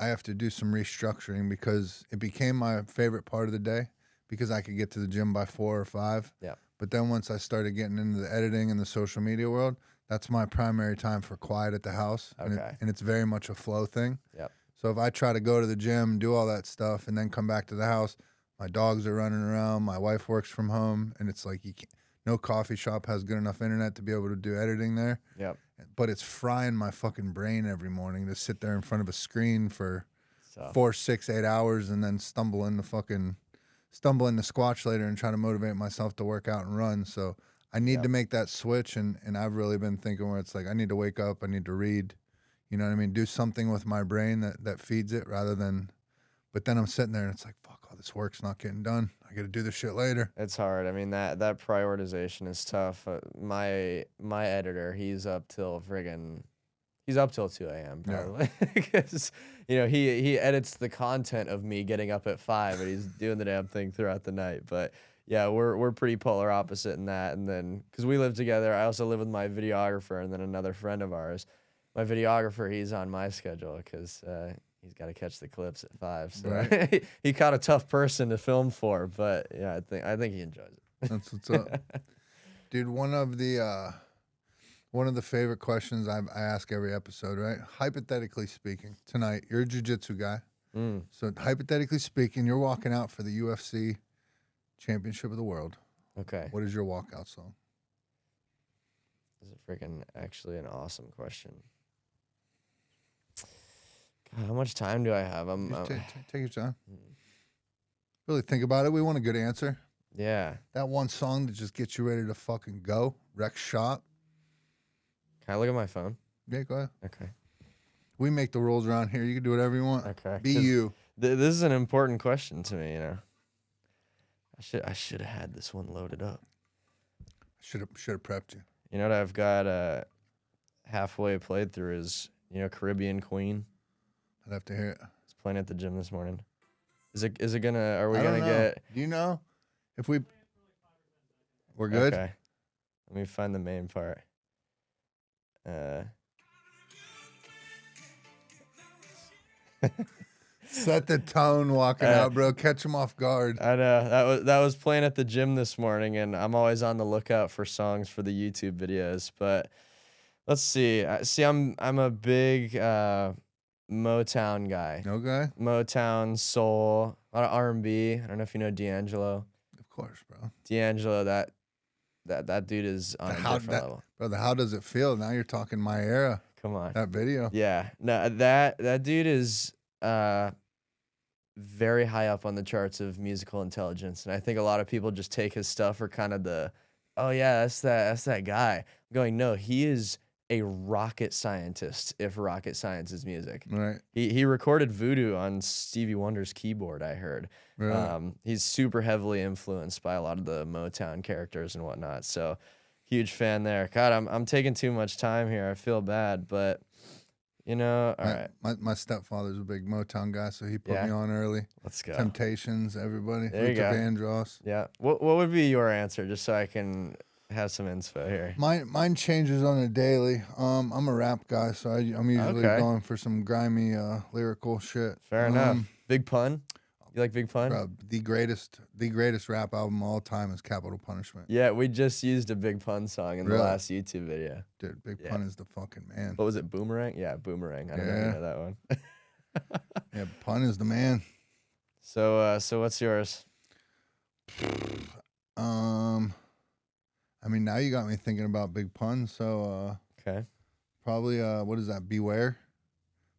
Speaker 2: I have to do some restructuring because it became my favorite part of the day because I could get to the gym by 4 or 5.
Speaker 1: Yeah.
Speaker 2: But then once I started getting into the editing and the social media world, that's my primary time for quiet at the house.
Speaker 1: Okay.
Speaker 2: And it's very much a flow thing.
Speaker 1: Yep.
Speaker 2: So if I try to go to the gym, do all that stuff, and then come back to the house, my dogs are running around, my wife works from home, and it's like no coffee shop has good enough internet to be able to do editing there.
Speaker 1: Yep.
Speaker 2: But it's frying my fucking brain every morning to sit there in front of a screen for
Speaker 1: So
Speaker 2: 4, 6, 8 hours and then stumble into Squatch later and try to motivate myself to work out and run. So I need to make that switch, and I've really been thinking where it's like I need to wake up, I need to read, you know what I mean? Do something with my brain that feeds it rather than, but then I'm sitting there and it's like, fuck, all this work's not getting done. I got to do this shit later.
Speaker 1: It's hard. I mean, that prioritization is tough. My editor, he's up till 2 a.m. probably, because he edits the content of me getting up at 5, and he's doing the damn thing throughout the night. But yeah, we're pretty polar opposite in that. And then because we live together, I also live with my videographer and then another friend of ours. My videographer, he's on my schedule because he's got to catch the clips at 5. So
Speaker 2: Right.
Speaker 1: he caught a tough person to film for, but yeah, I think he enjoys it.
Speaker 2: That's what's up. Dude, one of the favorite questions I ask every episode, right? Hypothetically speaking, tonight, you're a jiu-jitsu guy. So hypothetically speaking, you're walking out for the UFC Championship of the World.
Speaker 1: Okay.
Speaker 2: What is your walkout song?
Speaker 1: This is freaking actually an awesome question. God, how much time do I have?
Speaker 2: Take your time. Really think about it. We want a good answer.
Speaker 1: Yeah.
Speaker 2: That one song that just gets you ready to fucking go, wreck shop.
Speaker 1: Can I look at my phone?
Speaker 2: Yeah, go ahead.
Speaker 1: Okay.
Speaker 2: We make the rules around here. You can do whatever you want.
Speaker 1: Okay.
Speaker 2: Be you.
Speaker 1: This is an important question to me, I should have had this one loaded up.
Speaker 2: Should have prepped you.
Speaker 1: You know what I've got halfway played through is, Caribbean Queen.
Speaker 2: I'd have to hear it.
Speaker 1: It's playing at the gym this morning. Are we
Speaker 2: I don't
Speaker 1: gonna
Speaker 2: know.
Speaker 1: get
Speaker 2: Do you know if we're good?
Speaker 1: Okay. Let me find the main part.
Speaker 2: Set the tone walking out, bro. Catch them off guard.
Speaker 1: I know that was playing at the gym this morning, and I'm always on the lookout for songs for the YouTube videos. But let's see. I'm a big Motown guy.
Speaker 2: Okay.
Speaker 1: Motown, soul, a lot of R&B. I don't know if you know D'Angelo.
Speaker 2: Of course, bro.
Speaker 1: D'Angelo, that dude is on a different level.
Speaker 2: Brother, how does it feel? Now you're talking my era.
Speaker 1: Come on.
Speaker 2: That video.
Speaker 1: Yeah. No, that dude is very high up on the charts of musical intelligence, and I think a lot of people just take his stuff for kind of oh yeah, that's that guy. I'm going, no, he is a rocket scientist, if rocket science is music.
Speaker 2: Right.
Speaker 1: He recorded Voodoo on Stevie Wonder's keyboard, I heard.
Speaker 2: Really?
Speaker 1: He's super heavily influenced by a lot of the Motown characters and whatnot. So huge fan there. God, I'm taking too much time here. I feel bad, but all right.
Speaker 2: My stepfather's a big Motown guy, so he put
Speaker 1: Yeah?
Speaker 2: me on early.
Speaker 1: Let's go.
Speaker 2: Temptations, everybody.
Speaker 1: There you
Speaker 2: Luther
Speaker 1: go.
Speaker 2: Vandross.
Speaker 1: Yeah. What would be your answer, just so I can have some inspo here?
Speaker 2: Mine changes on a daily. I'm a rap guy, so I'm usually going for some grimy lyrical shit.
Speaker 1: Fair enough. Big Pun? You like Big Pun?
Speaker 2: Bro, the greatest rap album of all time is Capital Punishment.
Speaker 1: Yeah, we just used a Big Pun song in the last YouTube video.
Speaker 2: Dude, Big Pun is the fucking man.
Speaker 1: What was it, Boomerang? Yeah, Boomerang. I don't know if you know that one.
Speaker 2: Yeah, Pun is the man.
Speaker 1: So what's yours?
Speaker 2: I mean, now you got me thinking about Big Pun, so
Speaker 1: Okay.
Speaker 2: probably what is that? Beware,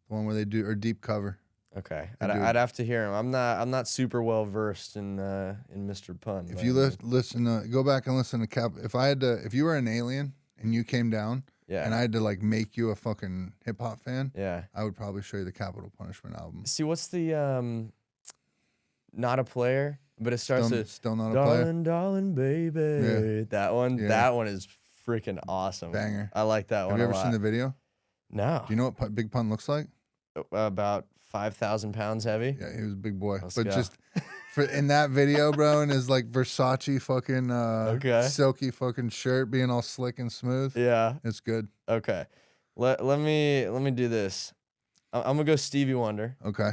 Speaker 2: the one where they do or Deep Cover.
Speaker 1: Okay. I'd have to hear him. I'm not super well versed in Mr. Pun.
Speaker 2: If you listen, go back and listen to if you were an alien and you came down,
Speaker 1: yeah,
Speaker 2: and I had to like make you a fucking hip hop fan,
Speaker 1: yeah,
Speaker 2: I would probably show you the Capital Punishment album.
Speaker 1: See, what's the Not a Player, but it starts with
Speaker 2: Still Not a Player.
Speaker 1: Darling, darling, baby.
Speaker 2: Yeah.
Speaker 1: That one.
Speaker 2: Yeah.
Speaker 1: That one is freaking awesome.
Speaker 2: Banger.
Speaker 1: I like that one.
Speaker 2: Have you ever
Speaker 1: a lot.
Speaker 2: seen the video?
Speaker 1: No.
Speaker 2: Do you know what Big Pun looks like?
Speaker 1: About 5,000 pounds heavy.
Speaker 2: Yeah, he was a big boy.
Speaker 1: Let's
Speaker 2: but
Speaker 1: go.
Speaker 2: just in that video, bro, in his like Versace fucking silky fucking shirt being all slick and smooth.
Speaker 1: Yeah.
Speaker 2: It's good.
Speaker 1: Okay. Let me do this. I'm gonna go Stevie Wonder.
Speaker 2: Okay.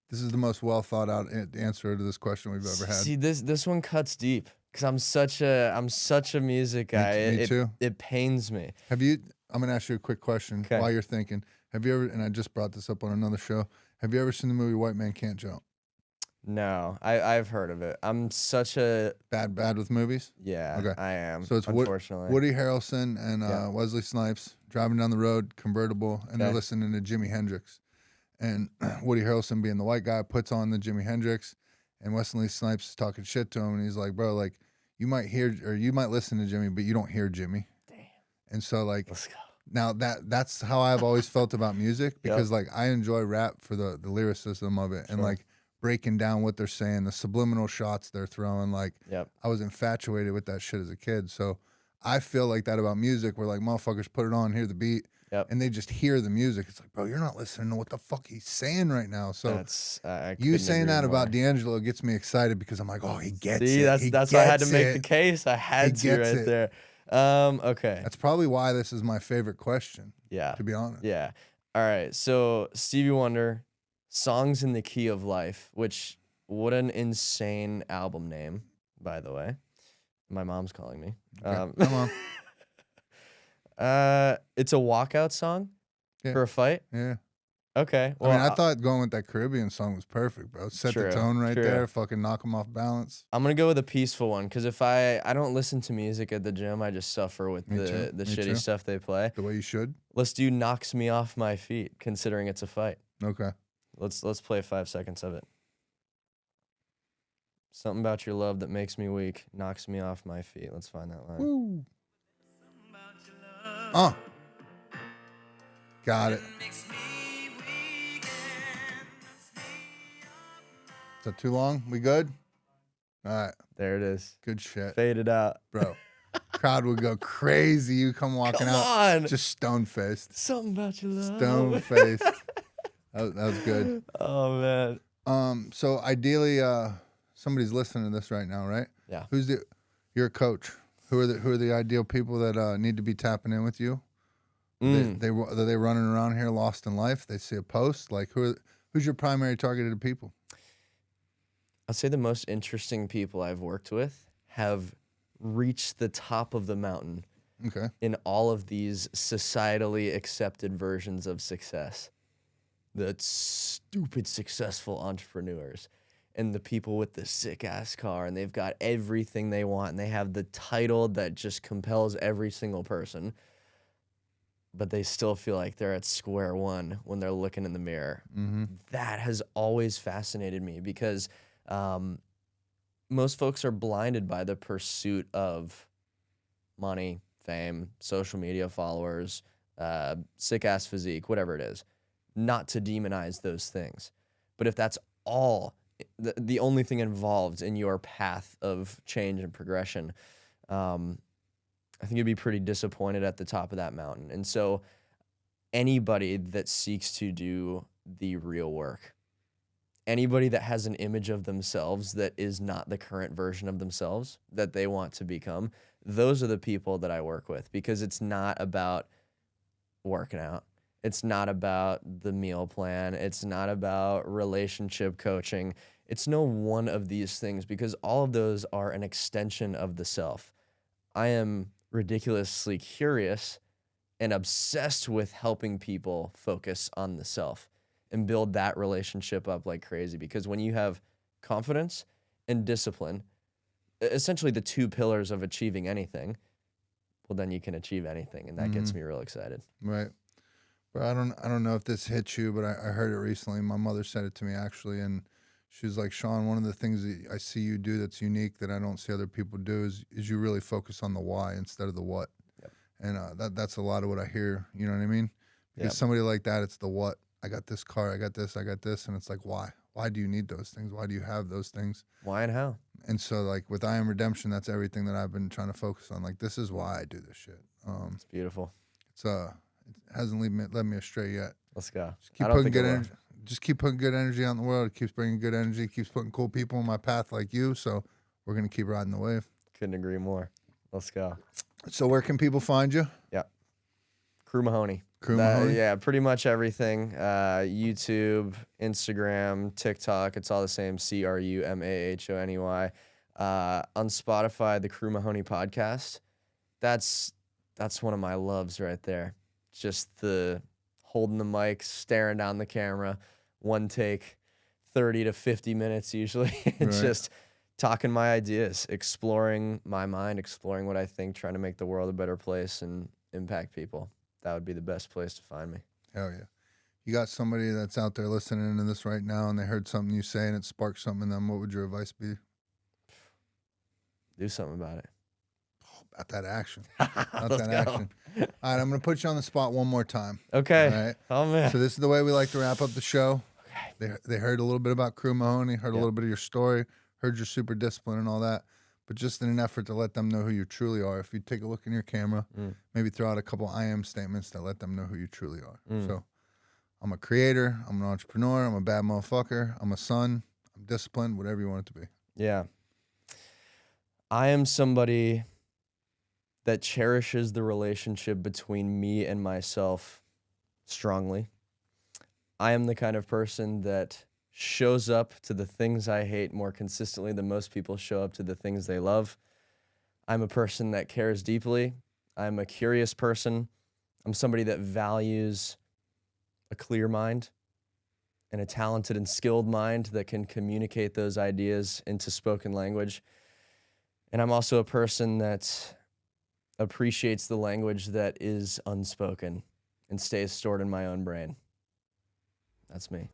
Speaker 2: This is the most well thought out answer to this question we've ever had.
Speaker 1: See, this one cuts deep because I'm such a music guy.
Speaker 2: Me too.
Speaker 1: It pains me.
Speaker 2: I'm gonna ask you a quick question while you're thinking. Have you ever? And I just brought this up on another show. Have you ever seen the movie White Man Can't Jump?
Speaker 1: No, I've heard of it. I'm such a
Speaker 2: bad with movies.
Speaker 1: Yeah,
Speaker 2: okay.
Speaker 1: I am.
Speaker 2: So it's
Speaker 1: unfortunately
Speaker 2: Woody Harrelson and Wesley Snipes driving down the road, convertible, and they're listening to Jimi Hendrix. And Woody Harrelson, being the white guy, puts on the Jimi Hendrix, and Wesley Snipes is talking shit to him, and he's like, "Bro, like you might listen to Jimmy, but you don't hear Jimmy."
Speaker 1: Damn.
Speaker 2: And so like,
Speaker 1: let's go.
Speaker 2: Now that's how I've always felt about music because like I enjoy rap for the lyricism of it, and like breaking down what they're saying, the subliminal shots they're throwing. Like,
Speaker 1: Yep.
Speaker 2: I was infatuated with that shit as a kid. So I feel like that about music, where like motherfuckers put it on, hear the beat,
Speaker 1: Yep.
Speaker 2: and they just hear the music. It's like, bro, you're not listening to what the fuck he's saying right now. So
Speaker 1: That's I
Speaker 2: you
Speaker 1: couldn't
Speaker 2: saying
Speaker 1: agree
Speaker 2: that
Speaker 1: more.
Speaker 2: about D'Angelo gets me excited, because I'm like, oh, he gets
Speaker 1: See,
Speaker 2: it.
Speaker 1: that's why I had to
Speaker 2: gets
Speaker 1: make the
Speaker 2: it.
Speaker 1: case. I had to
Speaker 2: gets
Speaker 1: right
Speaker 2: it.
Speaker 1: there. Okay.
Speaker 2: That's probably why this is my favorite question,
Speaker 1: Yeah.
Speaker 2: to be honest.
Speaker 1: Yeah. All right. So Stevie Wonder, Songs in the Key of Life, which what an insane album name, by the way. My mom's calling me.
Speaker 2: Okay. Come on.
Speaker 1: It's a walkout song for a fight.
Speaker 2: Yeah.
Speaker 1: Okay.
Speaker 2: Well, I mean, I thought going with that Caribbean song was perfect, bro. Set
Speaker 1: True,
Speaker 2: the tone right
Speaker 1: true.
Speaker 2: there. Fucking knock them off balance.
Speaker 1: I'm gonna go with a peaceful one, because if I don't listen to music at the gym, I just suffer with
Speaker 2: Me too,
Speaker 1: the
Speaker 2: me
Speaker 1: shitty
Speaker 2: too.
Speaker 1: stuff they play.
Speaker 2: The way you should.
Speaker 1: Let's do Knocks Me Off My Feet, considering it's a fight.
Speaker 2: Okay.
Speaker 1: Let's play 5 seconds of it. Something about your love that makes me weak, knocks me off my feet. Let's find that line.
Speaker 2: Woo. Got it. Is that too long? We good? All right.
Speaker 1: There it is.
Speaker 2: Good shit.
Speaker 1: Faded out.
Speaker 2: Bro. Crowd would go crazy. You come walking
Speaker 1: Come
Speaker 2: out.
Speaker 1: on.
Speaker 2: Just stone-faced.
Speaker 1: Something about your love.
Speaker 2: Stone-faced. that was good.
Speaker 1: Oh, man.
Speaker 2: So ideally, somebody's listening to this right now, right?
Speaker 1: Yeah.
Speaker 2: You're a coach. Who are the ideal people that need to be tapping in with you? Are they running around here lost in life? They see a post. Like, who's your primary targeted people?
Speaker 1: I'd say the most interesting people I've worked with have reached the top of the mountain
Speaker 2: Okay.
Speaker 1: in all of these societally accepted versions of success. The stupid successful entrepreneurs and the people with the sick ass car, and they've got everything they want, and they have the title that just compels every single person, but they still feel like they're at square one when they're looking in the mirror.
Speaker 2: Mm-hmm.
Speaker 1: That has always fascinated me, because most folks are blinded by the pursuit of money, fame, social media followers, sick ass physique, whatever it is, not to demonize those things. But if that's all, the only thing involved in your path of change and progression, I think you'd be pretty disappointed at the top of that mountain. And so anybody that seeks to do the real work, anybody that has an image of themselves that is not the current version of themselves that they want to become, those are the people that I work with, because it's not about working out. It's not about the meal plan. It's not about relationship coaching. It's no one of these things, because all of those are an extension of the self. I am ridiculously curious and obsessed with helping people focus on the self and build that relationship up like crazy, because when you have confidence and discipline, essentially the two pillars of achieving anything, well, then you can achieve anything, and that gets me real excited.
Speaker 2: Right. But I don't know if this hits you, but I heard it recently. My mother said it to me, actually, and she was like, Shawn, one of the things that I see you do that's unique that I don't see other people do is you really focus on the why instead of the what.
Speaker 1: Yep.
Speaker 2: And that's a lot of what I hear, you know what I mean? Because somebody like that, it's the what. I got this car, I got this, and it's like, why? Why do you need those things? Why do you have those things?
Speaker 1: Why and how?
Speaker 2: And so, like, with I Am Redemption, that's everything that I've been trying to focus on. Like, this is why I do this shit.
Speaker 1: It's beautiful.
Speaker 2: It hasn't led me astray yet.
Speaker 1: Let's go.
Speaker 2: Just keep putting good energy. Just keep putting good energy out in the world. It keeps bringing good energy. Keeps putting cool people in my path like you. So we're gonna keep riding the wave.
Speaker 1: Couldn't agree more. Let's go.
Speaker 2: So where can people find you?
Speaker 1: Yeah. Cru Mahoney.
Speaker 2: Cru Mahoney?
Speaker 1: Yeah, pretty much everything. YouTube, Instagram, TikTok. It's all the same. CRUMAHONEY. On Spotify, the Cru Mahoney podcast. That's one of my loves right there. Just the holding the mic, staring down the camera, one take, 30 to 50 minutes usually. It's just talking my ideas, exploring my mind, exploring what I think, trying to make the world a better place and impact people. That would be the best place to find me.
Speaker 2: Hell yeah. You got somebody that's out there listening to this right now and they heard something you say and it sparked something in them. What would your advice be?
Speaker 1: Do something about it.
Speaker 2: About that action. About that action. All right, I'm going to put you on the spot one more time.
Speaker 1: Okay.
Speaker 2: All right.
Speaker 1: Oh, man.
Speaker 2: So this is the way we like to wrap up the show. They heard a little bit about Cru Mahoney, heard a
Speaker 1: Yep.
Speaker 2: little bit of your story, heard your super discipline and all that. But just in an effort to let them know who you truly are, if you take a look in your camera, maybe throw out a couple I am statements that let them know who you truly are. So I'm a creator, I'm an entrepreneur, I'm a bad motherfucker, I'm a son, I'm disciplined, whatever you want it to be.
Speaker 1: Yeah. I am somebody that cherishes the relationship between me and myself strongly. I am the kind of person that shows up to the things I hate more consistently than most people show up to the things they love. I'm a person that cares deeply. I'm a curious person. I'm somebody that values a clear mind and a talented and skilled mind that can communicate those ideas into spoken language. And I'm also a person that appreciates the language that is unspoken and stays stored in my own brain. That's me.